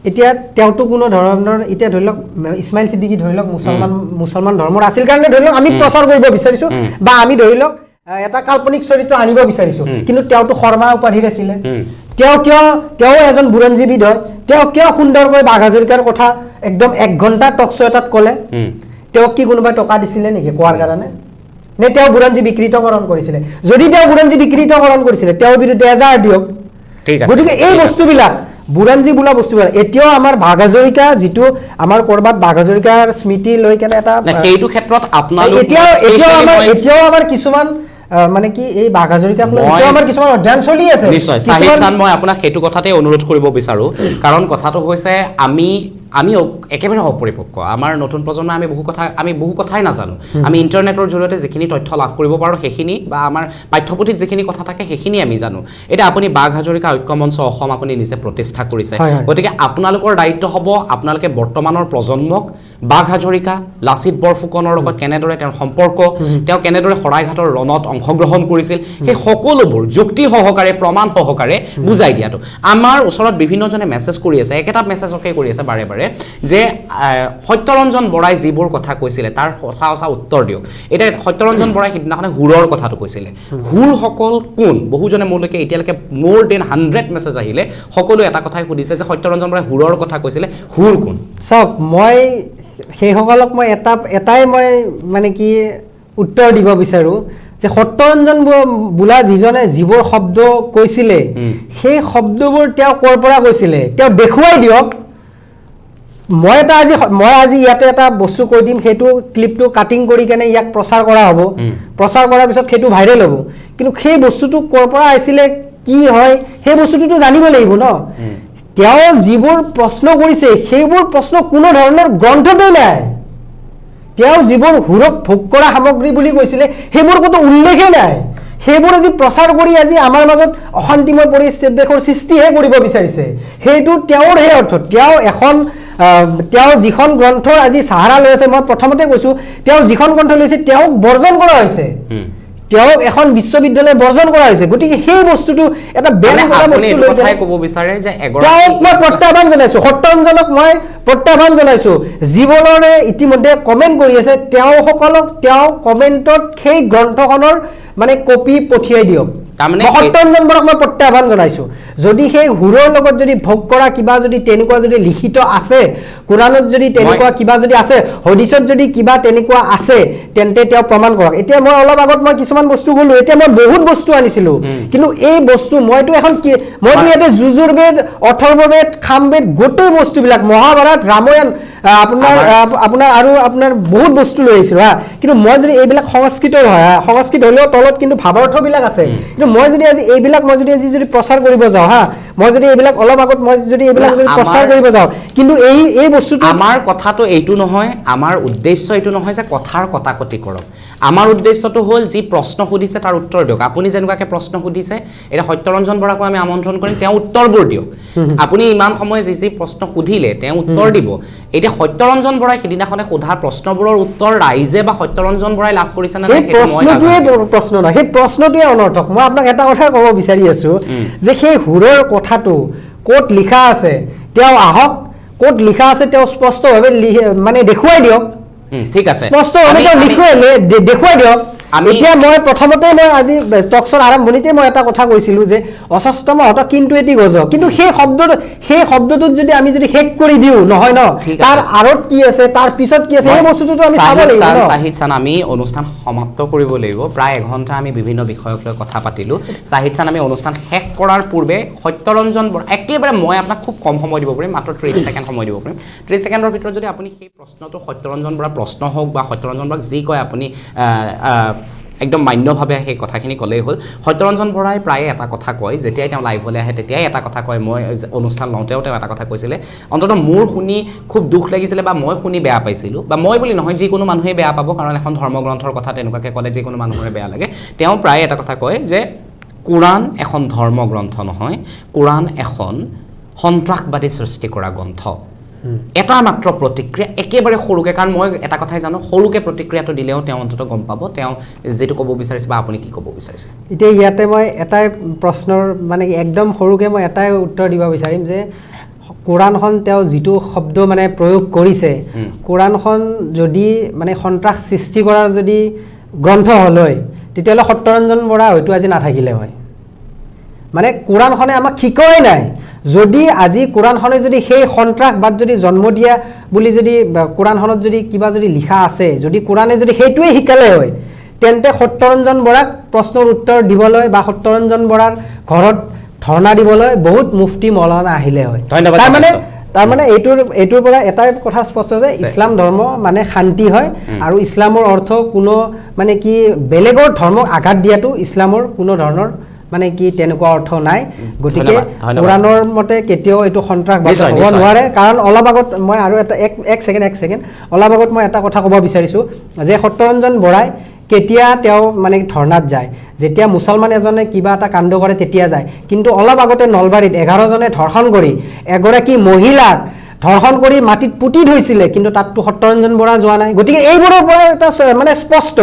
এতিয়া তেওঁতো কোনো ধৰণৰ এতিয়া ধৰি লওক ইছমাইল সিদ্দিকী ধৰি লওক মুছলমান ধৰ্মৰ আছিল কাৰণে ধৰি লওক আমি প্ৰচাৰ কৰিব বিচাৰিছোঁ বা আমি ধৰি লওক এটা কাল্পনিক চৰিত্ৰ আনিব বিচাৰিছোঁ কিন্তু তেওঁতো শৰ্মা উপাধিৰ আছিলে তেওঁ এজন বুৰঞ্জীবিদ হয় তেওঁ কিয় সুন্দৰকৈ বাঘ হাজৰিকাৰ কথা একদম 1 ঘণ্টা টক শ্ব' এটাত ক'লে তেওঁক কি কোনোবাই টকা দিছিলে নেকি কোৱাৰ কাৰণে নে তেওঁ বুৰঞ্জী বিকৃতকৰণ কৰিছিলে যদি তেওঁ বুৰঞ্জী বিকৃতকৰণ কৰিছিলে তেওঁৰ বিৰুদ্ধে এজাহাৰ দিয়ক গতিকে এই বস্তুবিলাক বুৰঞ্জী বোলা বস্তুবিলাক এতিয়াও আমাৰ বাঘ হাজৰিকা যিটো আমাৰ কৰবাত বাঘ হাজৰিকাৰ স্মৃতি লৈ কেনে এটা সেইটো ক্ষেত্ৰত আপোনালোক এতিয়াও আমাৰ কিছুমান মানে কি এই বাঘ হাজৰিকাক লৈ আমাৰ কিছুমান অধ্যয়ন চলি আছে নিশ্চয় সাহিদ চান মই আপোনাক সেইটো কথাতে অনুৰোধ কৰিব বিচাৰো কাৰণ কথাটো হৈছে আমি আমি একেবাৰে অপৰিপক্ক আমাৰ নতুন প্ৰজন্মই আমি বহু কথাই নাজানো আমি ইণ্টাৰনেটৰ জৰিয়তে যিখিনি তথ্য লাভ কৰিব পাৰোঁ সেইখিনি বা আমাৰ পাঠ্যপুথিত যিখিনি কথা থাকে সেইখিনি আমি জানো এতিয়া আপুনি বাঘ হাজৰিকা ঐক্য মঞ্চ অসম আপুনি নিজে প্ৰতিষ্ঠা কৰিছে গতিকে আপোনালোকৰ দায়িত্ব হ'ব আপোনালোকে বৰ্তমানৰ প্ৰজন্মক বাঘ হাজৰিকা লাচিত বৰফুকনৰ লগত কেনেদৰে তেওঁৰ সম্পৰ্ক তেওঁ কেনেদৰে শৰাইঘাটৰ ৰণত অংশগ্ৰহণ কৰিছিল সেই সকলোবোৰ যুক্তি সহকাৰে প্ৰমাণ সহকাৰে বুজাই দিয়াটো আমাৰ ওচৰত বিভিন্নজনে মেছেজ কৰি আছে একেটা মেছেজকে কৰি আছে বাৰে বাৰে যে সত্যৰঞ্জন বৰাই যিবোৰ কথা কৈছিলে তাৰ সঁচা উত্তৰ দিয়ক এটা সত্যৰঞ্জন বৰাই সিদিনাখনে হুৰৰ কথাটো কৈছিলে হুৰসকল কোন বহুজনে মোলৈকে এতিয়ালৈকে মোৰ দেন 100 মেছেজ আহিলে সকলো এটা কথাই সুধিছে যে সত্যৰঞ্জন বৰাই হুৰৰ কথা কৈছিলে হুৰ কোন চাওক মই সেইসকলক মই এটাই মই মানে কি উত্তৰ দিব বিচাৰোঁ যে সত্যৰঞ্জন বোলা যিজনে যিবোৰ শব্দ কৈছিলে সেই শব্দবোৰ তেওঁ ক'ৰ পৰা কৈছিলে তেওঁ দেখুৱাই দিয়ক মই আজি ইয়াতে এটা বস্তু কৈ দিম সেইটো ক্লিপটো কাটিং কৰি কেনে ইয়াক প্ৰচাৰ কৰা হ'ব প্ৰচাৰ কৰাৰ পিছত সেইটো ভাইৰেল হ'ব কিন্তু সেই বস্তুটো ক'ৰ পৰা আহিছিলে কি হয় সেই বস্তুটোতো জানিব লাগিব ন তেওঁ যিবোৰ প্ৰশ্ন কৰিছে সেইবোৰ প্ৰশ্ন কোনো ধৰণৰ গ্ৰন্থতেই নাই তেওঁ যিবোৰ হুৰক ভোগ কৰা সামগ্ৰী বুলি কৈছিলে সেইবোৰ কোনো উল্লেখেই নাই সেইবোৰ আজি প্ৰচাৰ কৰি আজি আমাৰ মাজত অশান্তিময় পৰিৱেশৰ সৃষ্টিহে কৰিব বিচাৰিছে সেইটো তেওঁৰ সেই অৰ্থ তেওঁ যিখন গ্ৰন্থৰ আজি সাহাৰা লৈ আছে মই প্ৰথমতে কৈছোঁ তেওঁ যিখন গ্ৰন্থ লৈছে তেওঁক বৰ্জন কৰা হৈছে তেওঁক এখন বিশ্ববিদ্যালয় বৰ্জন কৰা হৈছে গতিকে সেই বস্তুটো এটা বেয়া বস্তু লৈ কথাই ক'ব বিচাৰে যে তেওঁক মই প্ৰত্যাহ্বান জনাইছোঁ সত্যৰঞ্জনক মই প্ৰত্যাহ্বান জনাইছোঁ জীৱনৰে ইতিমধ্যে কমেণ্ট কৰি আছে তেওঁসকলক তেওঁ কমেণ্টত সেই গ্ৰন্থখনৰ মানে কপি পঠিয়াই দিয়ক সত্যৰঞ্জন বৰাক মই প্ৰত্যাহ্বান জনাইছোঁ যদি সেই হুৰৰ লগত যদি ভোগ কৰা কিবা যদি তেনেকুৱা যদি লিখিত আছে কোৰাণত যদি তেনেকুৱা কিবা যদি আছে হদিছত যদি কিবা তেনেকুৱা আছে তেন্তে তেওঁ প্ৰমাণ কৰক এতিয়া মই অলপ আগত মই কিছুমান বস্তু ক'লোঁ এতিয়া মই বহুত বস্তু আনিছিলোঁ কিন্তু এই বস্তু মইতো ইয়াতে যুজুৰ বেদ অথৰ্ববেদ খামবেদ গোটেই বস্তুবিলাক মহাভাৰত ৰামায়ণ আপোনাৰ আৰু আপোনাৰ বহুত বস্তু লৈ আহিছিলোঁ কিন্তু মই যদি এইবিলাক সংস্কৃতৰ হয় সংস্কৃত হ'লেও তলত কিন্তু ভাৱাৰ্থবিলাক আছে কিন্তু মই যদি আজি এইবিলাক যদি প্ৰচাৰ কৰিব যাওঁ মই যদি এইবিলাক অলপ আগত মই যদি এইবিলাক যদি প্ৰচাৰ কৰিব যাওঁ কিন্তু এই বস্তুটো আমাৰ কথাটো এইটো নহয় আমাৰ উদ্দেশ্য এইটো নহয় যে কথাৰ কটাকটি কৰক আমাৰ উদ্দেশ্যটো হ'ল যি প্ৰশ্ন সুধিছে তাৰ উত্তৰ দিয়ক আপুনি যেনেকুৱাকৈ প্ৰশ্ন সুধিছে এতিয়া সত্যৰঞ্জন বৰাকো আমি আমন্ত্ৰণ কৰিম তেওঁ উত্তৰবোৰ দিয়ক আপুনি ইমান সময় যি প্ৰশ্ন সুধিলে তেওঁ উত্তৰ দিব এতিয়া সত্যৰঞ্জন বৰাই সিদিনাখনে সোধা প্ৰশ্নবোৰৰ উত্তৰ ৰাইজে বা সত্যৰঞ্জন বৰাই লাভ কৰিছে নে সেই প্ৰশ্ন নহয় সেই প্ৰশ্নটোৱে অনৰ্থক মই আপোনাক এটা কথা ক'ব বিচাৰি আছোঁ যে সেই হুৰৰ কথাটো ক'ত লিখা আছে তেওঁ আহক ক'ত লিখা আছে তেওঁ স্পষ্টভাৱে মানে দেখুৱাই দিয়ক ঠিক আছে স্পষ্টভাৱে দেখুৱাই দিয়ক এতিয়া মই প্ৰথমতে মই আজি টকছৰ আৰম্ভণিতে মই এটা কথা কৈছিলোঁ যে অস্বস্থ মাহত কিন্তু এটি গজ কিন্তু সেই শব্দটোত যদি আমি যদি শেষ কৰি দিওঁ নহয় ন তাৰ আঁৰত কি আছে তাৰ পিছত কি আছে সেই বস্তুটোতো আমি চাব লাগিব সাহিদ চান আমি অনুষ্ঠান সমাপ্ত কৰিব লাগিব প্ৰায় এঘণ্টা আমি বিভিন্ন বিষয়ক লৈ কথা পাতিলোঁ সাহিদ চান আমি অনুষ্ঠান শেষ কৰাৰ পূৰ্বে সত্যৰঞ্জন বৰা একেবাৰে মই আপোনাক খুব কম সময় দিব পাৰিম মাত্ৰ 30 ছেকেণ্ড সময় দিব পাৰিম 30 ছেকেণ্ডৰ ভিতৰত যদি আপুনি সেই প্ৰশ্নটো সত্যৰঞ্জন বৰা প্ৰশ্ন হওক বা সত্যৰঞ্জন বৰাক যি কয় আপুনি একদম মান্যভাৱে সেই কথাখিনি ক'লেই হ'ল সত্যৰঞ্জন বৰাই প্ৰায়ে এটা কথা কয় যেতিয়াই তেওঁ লাইভলৈ আহে তেতিয়াই এটা কথা কয় মই অনুষ্ঠান লওঁতেও তেওঁ এটা কথা কৈছিলে অন্ততঃ মোৰ শুনি খুব দুখ লাগিছিলে বা মই শুনি বেয়া পাইছিলোঁ বা মই বুলি নহয় যিকোনো মানুহেই বেয়া পাব কাৰণ এখন ধৰ্মগ্ৰন্থৰ কথা তেনেকুৱাকৈ ক'লে যিকোনো মানুহৰে বেয়া লাগে তেওঁ প্ৰায়ে এটা কথা কয় যে কোৰাণ এখন ধৰ্মগ্ৰন্থ নহয় কোৰাণ এখন সন্ত্ৰাসবাদী সৃষ্টি কৰা গ্ৰন্থ এটা মাত্ৰ প্ৰতিক্ৰিয়া একেবাৰে সৰুকৈ কাৰণ মই এটা কথাই জানো সৰুকৈ প্ৰতিক্ৰিয়াটো দিলেও তেওঁ অন্ততঃ গম পাব তেওঁ যেটো ক'ব বিচাৰিছে বা আপুনি কি ক'ব বিচাৰিছে এতিয়া ইয়াতে মই এটাই প্ৰশ্নৰ মানে একদম সৰুকৈ মই এটাই উত্তৰ দিব বিচাৰিম যে কোৰাণখন তেওঁ যিটো শব্দ মানে প্ৰয়োগ কৰিছে কোৰাণখন যদি মানে সন্ত্ৰাস সৃষ্টি কৰাৰ যদি গ্ৰন্থ হ'ল হয় তেতিয়াহ'লে সত্যৰঞ্জন বৰা হয়তো আজি নাথাকিলে হয় মানে কোৰাণখনে আমাক শিকোৱাই নাই যদি আজি কোৰাণখনে যদি সেই সন্ত্ৰাসবাদ যদি জন্ম দিয়া বুলি যদি কোৰাণখনত যদি কিবা যদি লিখা আছে যদি কোৰাণে যদি সেইটোৱে শিকালে হয় তেন্তে সত্যৰঞ্জন বৰাক প্ৰশ্নৰ উত্তৰ দিবলৈ বা সত্যৰঞ্জন বৰাৰ ঘৰত ধৰ্ণা দিবলৈ বহুত মুফতি মৌলানা আহিলে হয় তাৰমানে এইটোৰ পৰা এটাই কথা স্পষ্ট যে ইছলাম ধৰ্ম মানে শান্তি হয় আৰু ইছলামৰ অৰ্থ কোনো মানে কি বেলেগৰ ধৰ্মক আঘাত দিয়াটো ইছলামৰ কোনো ধৰণৰ মানে কি তেনেকুৱা অৰ্থ নাই গতিকে ধন্যবাদ, ধন্যবাদ। কোৰাণৰ মতে কেতিয়াও এইটো সন্ত্ৰাসবাদ নিশ্চয়, হ'ব নিশ্চয়। নোৱাৰে কাৰণ অলপ আগত মই আৰু এটা এক ছেকেণ্ড অলপ আগত মই এটা কথা ক'ব বিচাৰিছোঁ যে সত্যৰঞ্জন বৰাই কেতিয়া তেওঁ মানে ধৰ্ণাত যায় যেতিয়া মুছলমান এজনে কিবা এটা কাণ্ড কৰে তেতিয়া যায় কিন্তু অলপ আগতে নলবাৰীত 11জনে ধৰ্ষণ কৰি এগৰাকী মহিলাক ধৰ্ষণ কৰি মাটিত পুতি থৈছিলে কিন্তু তাততো সত্যৰঞ্জন বৰা যোৱা নাই গতিকে এইবোৰৰ পৰা এটা মানে স্পষ্ট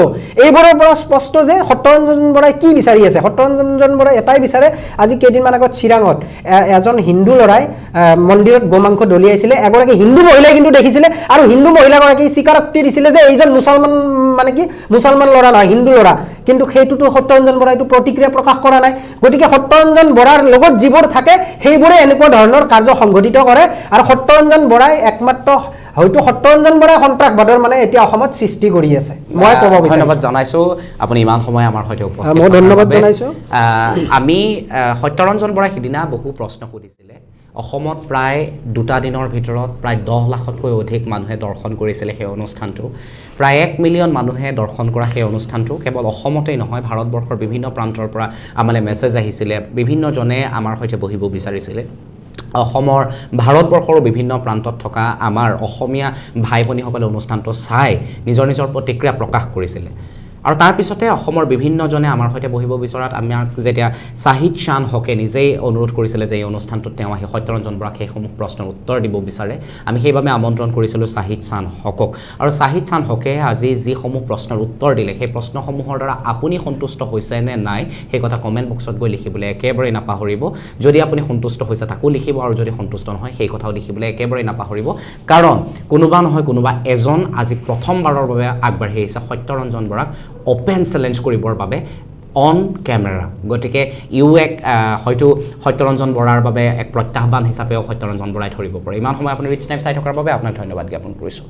এইবোৰৰ পৰা স্পষ্ট যে সত্যৰঞ্জন বৰাই কি বিচাৰি আছে সত্যৰঞ্জন বৰাই এটাই বিচাৰে আজি কেইদিনমান আগত চিৰাঙত এজন হিন্দু ল'ৰাই মন্দিৰত গোমাংস দলিয়াইছিলে এগৰাকী হিন্দু মহিলাই কিন্তু দেখিছিলে আৰু হিন্দু মহিলাগৰাকী স্বীকাৰোক্তি দিছিলে যে এইজন মুছলমান মানে কি মুছলমান ল'ৰা নহয় হিন্দু ল'ৰা কিন্তু সেইটোতো সত্যৰঞ্জন বৰাইটো প্ৰতিক্ৰিয়া প্ৰকাশ কৰা নাই গতিকে সত্যৰঞ্জন বৰাৰ লগত যিবোৰ থাকে সেইবোৰে এনেকুৱা ধৰণৰ কাৰ্য সংঘটিত কৰে আৰু সত্যৰঞ্জন বৰাই একমাত্ৰ হয়তো সত্যৰঞ্জন বৰাই সন্ত্ৰাসবাদৰ মানে এতিয়া অসমত সৃষ্টি কৰি আছে মই ক'ব বিচাৰিছোঁ ধন্যবাদ জনাইছোঁ আপুনি ইমান সময় আমাৰ সৈতে উপস্থিত মই ধন্যবাদ থকাৰ বাবে। জনাইছোঁ। আমি সত্যৰঞ্জন বৰাই সিদিনা বহু প্ৰশ্ন সুধিছিলে অসমত প্ৰায় 2 দিনৰ ভিতৰত প্ৰায় 10 লাখতকৈ অধিক মানুহে দৰ্শন কৰিছিলে সেই অনুষ্ঠানটো প্ৰায় 1 মিলিয়ন মানুহে দৰ্শন কৰা সেই অনুষ্ঠানটো কেৱল অসমতেই নহয় ভাৰতবৰ্ষৰ বিভিন্ন প্ৰান্তৰ পৰা আমালৈ মেছেজ আহিছিলে বিভিন্নজনে আমাৰ সৈতে বহিব বিচাৰিছিলে অসমৰ ভাৰতবৰ্ষৰ বিভিন্ন প্ৰান্তত থকা আমাৰ অসমীয়া ভাই ভনীসকলে অনুষ্ঠানটো চাই নিজৰ প্ৰতিক্ৰিয়া প্ৰকাশ কৰিছিলে আৰু তাৰ পিছতে অসমৰ বিভিন্নজনে আমাৰ সৈতে বহিব বিচৰাত আমাক যেতিয়া চাহিদ চান হকে নিজেই অনুৰোধ কৰিছিলে যে এই অনুষ্ঠানটোত তেওঁ আহি সত্যৰঞ্জন বৰাক সেইসমূহ প্ৰশ্নৰ উত্তৰ দিব বিচাৰে আমি সেইবাবে আমন্ত্ৰণ কৰিছিলোঁ চাহিদ চান হকক আৰু চাহিদ চান হকে আজি যিসমূহ প্ৰশ্নৰ উত্তৰ দিলে সেই প্ৰশ্নসমূহৰ দ্বাৰা আপুনি সন্তুষ্ট হৈছে নে নাই সেই কথা কমেণ্ট বক্সত গৈ লিখিবলৈ একেবাৰে নাপাহৰিব যদি আপুনি সন্তুষ্ট হৈছে তাকো লিখিব আৰু যদি সন্তুষ্ট নহয় সেই কথাও লিখিবলৈ একেবাৰে নাপাহৰিব কাৰণ কোনোবা নহয় কোনোবা এজন আজি প্ৰথমবাৰৰ বাবে আগবাঢ়ি আহিছে সত্যৰঞ্জন বৰাক অপেন চেলেঞ্জ কৰিবৰ বাবে অন কেমেৰা গতিকে এক হয়তো সত্যৰঞ্জন বৰাৰ বাবে এক প্ৰত্যাহ্বান হিচাপেও সত্যৰঞ্জন বৰাই ধৰিব পাৰে ইমান সময় আপুনি ৰিচ টাইম চাই থকাৰ বাবে আপোনাক ধন্যবাদ জ্ঞাপন কৰিছোঁ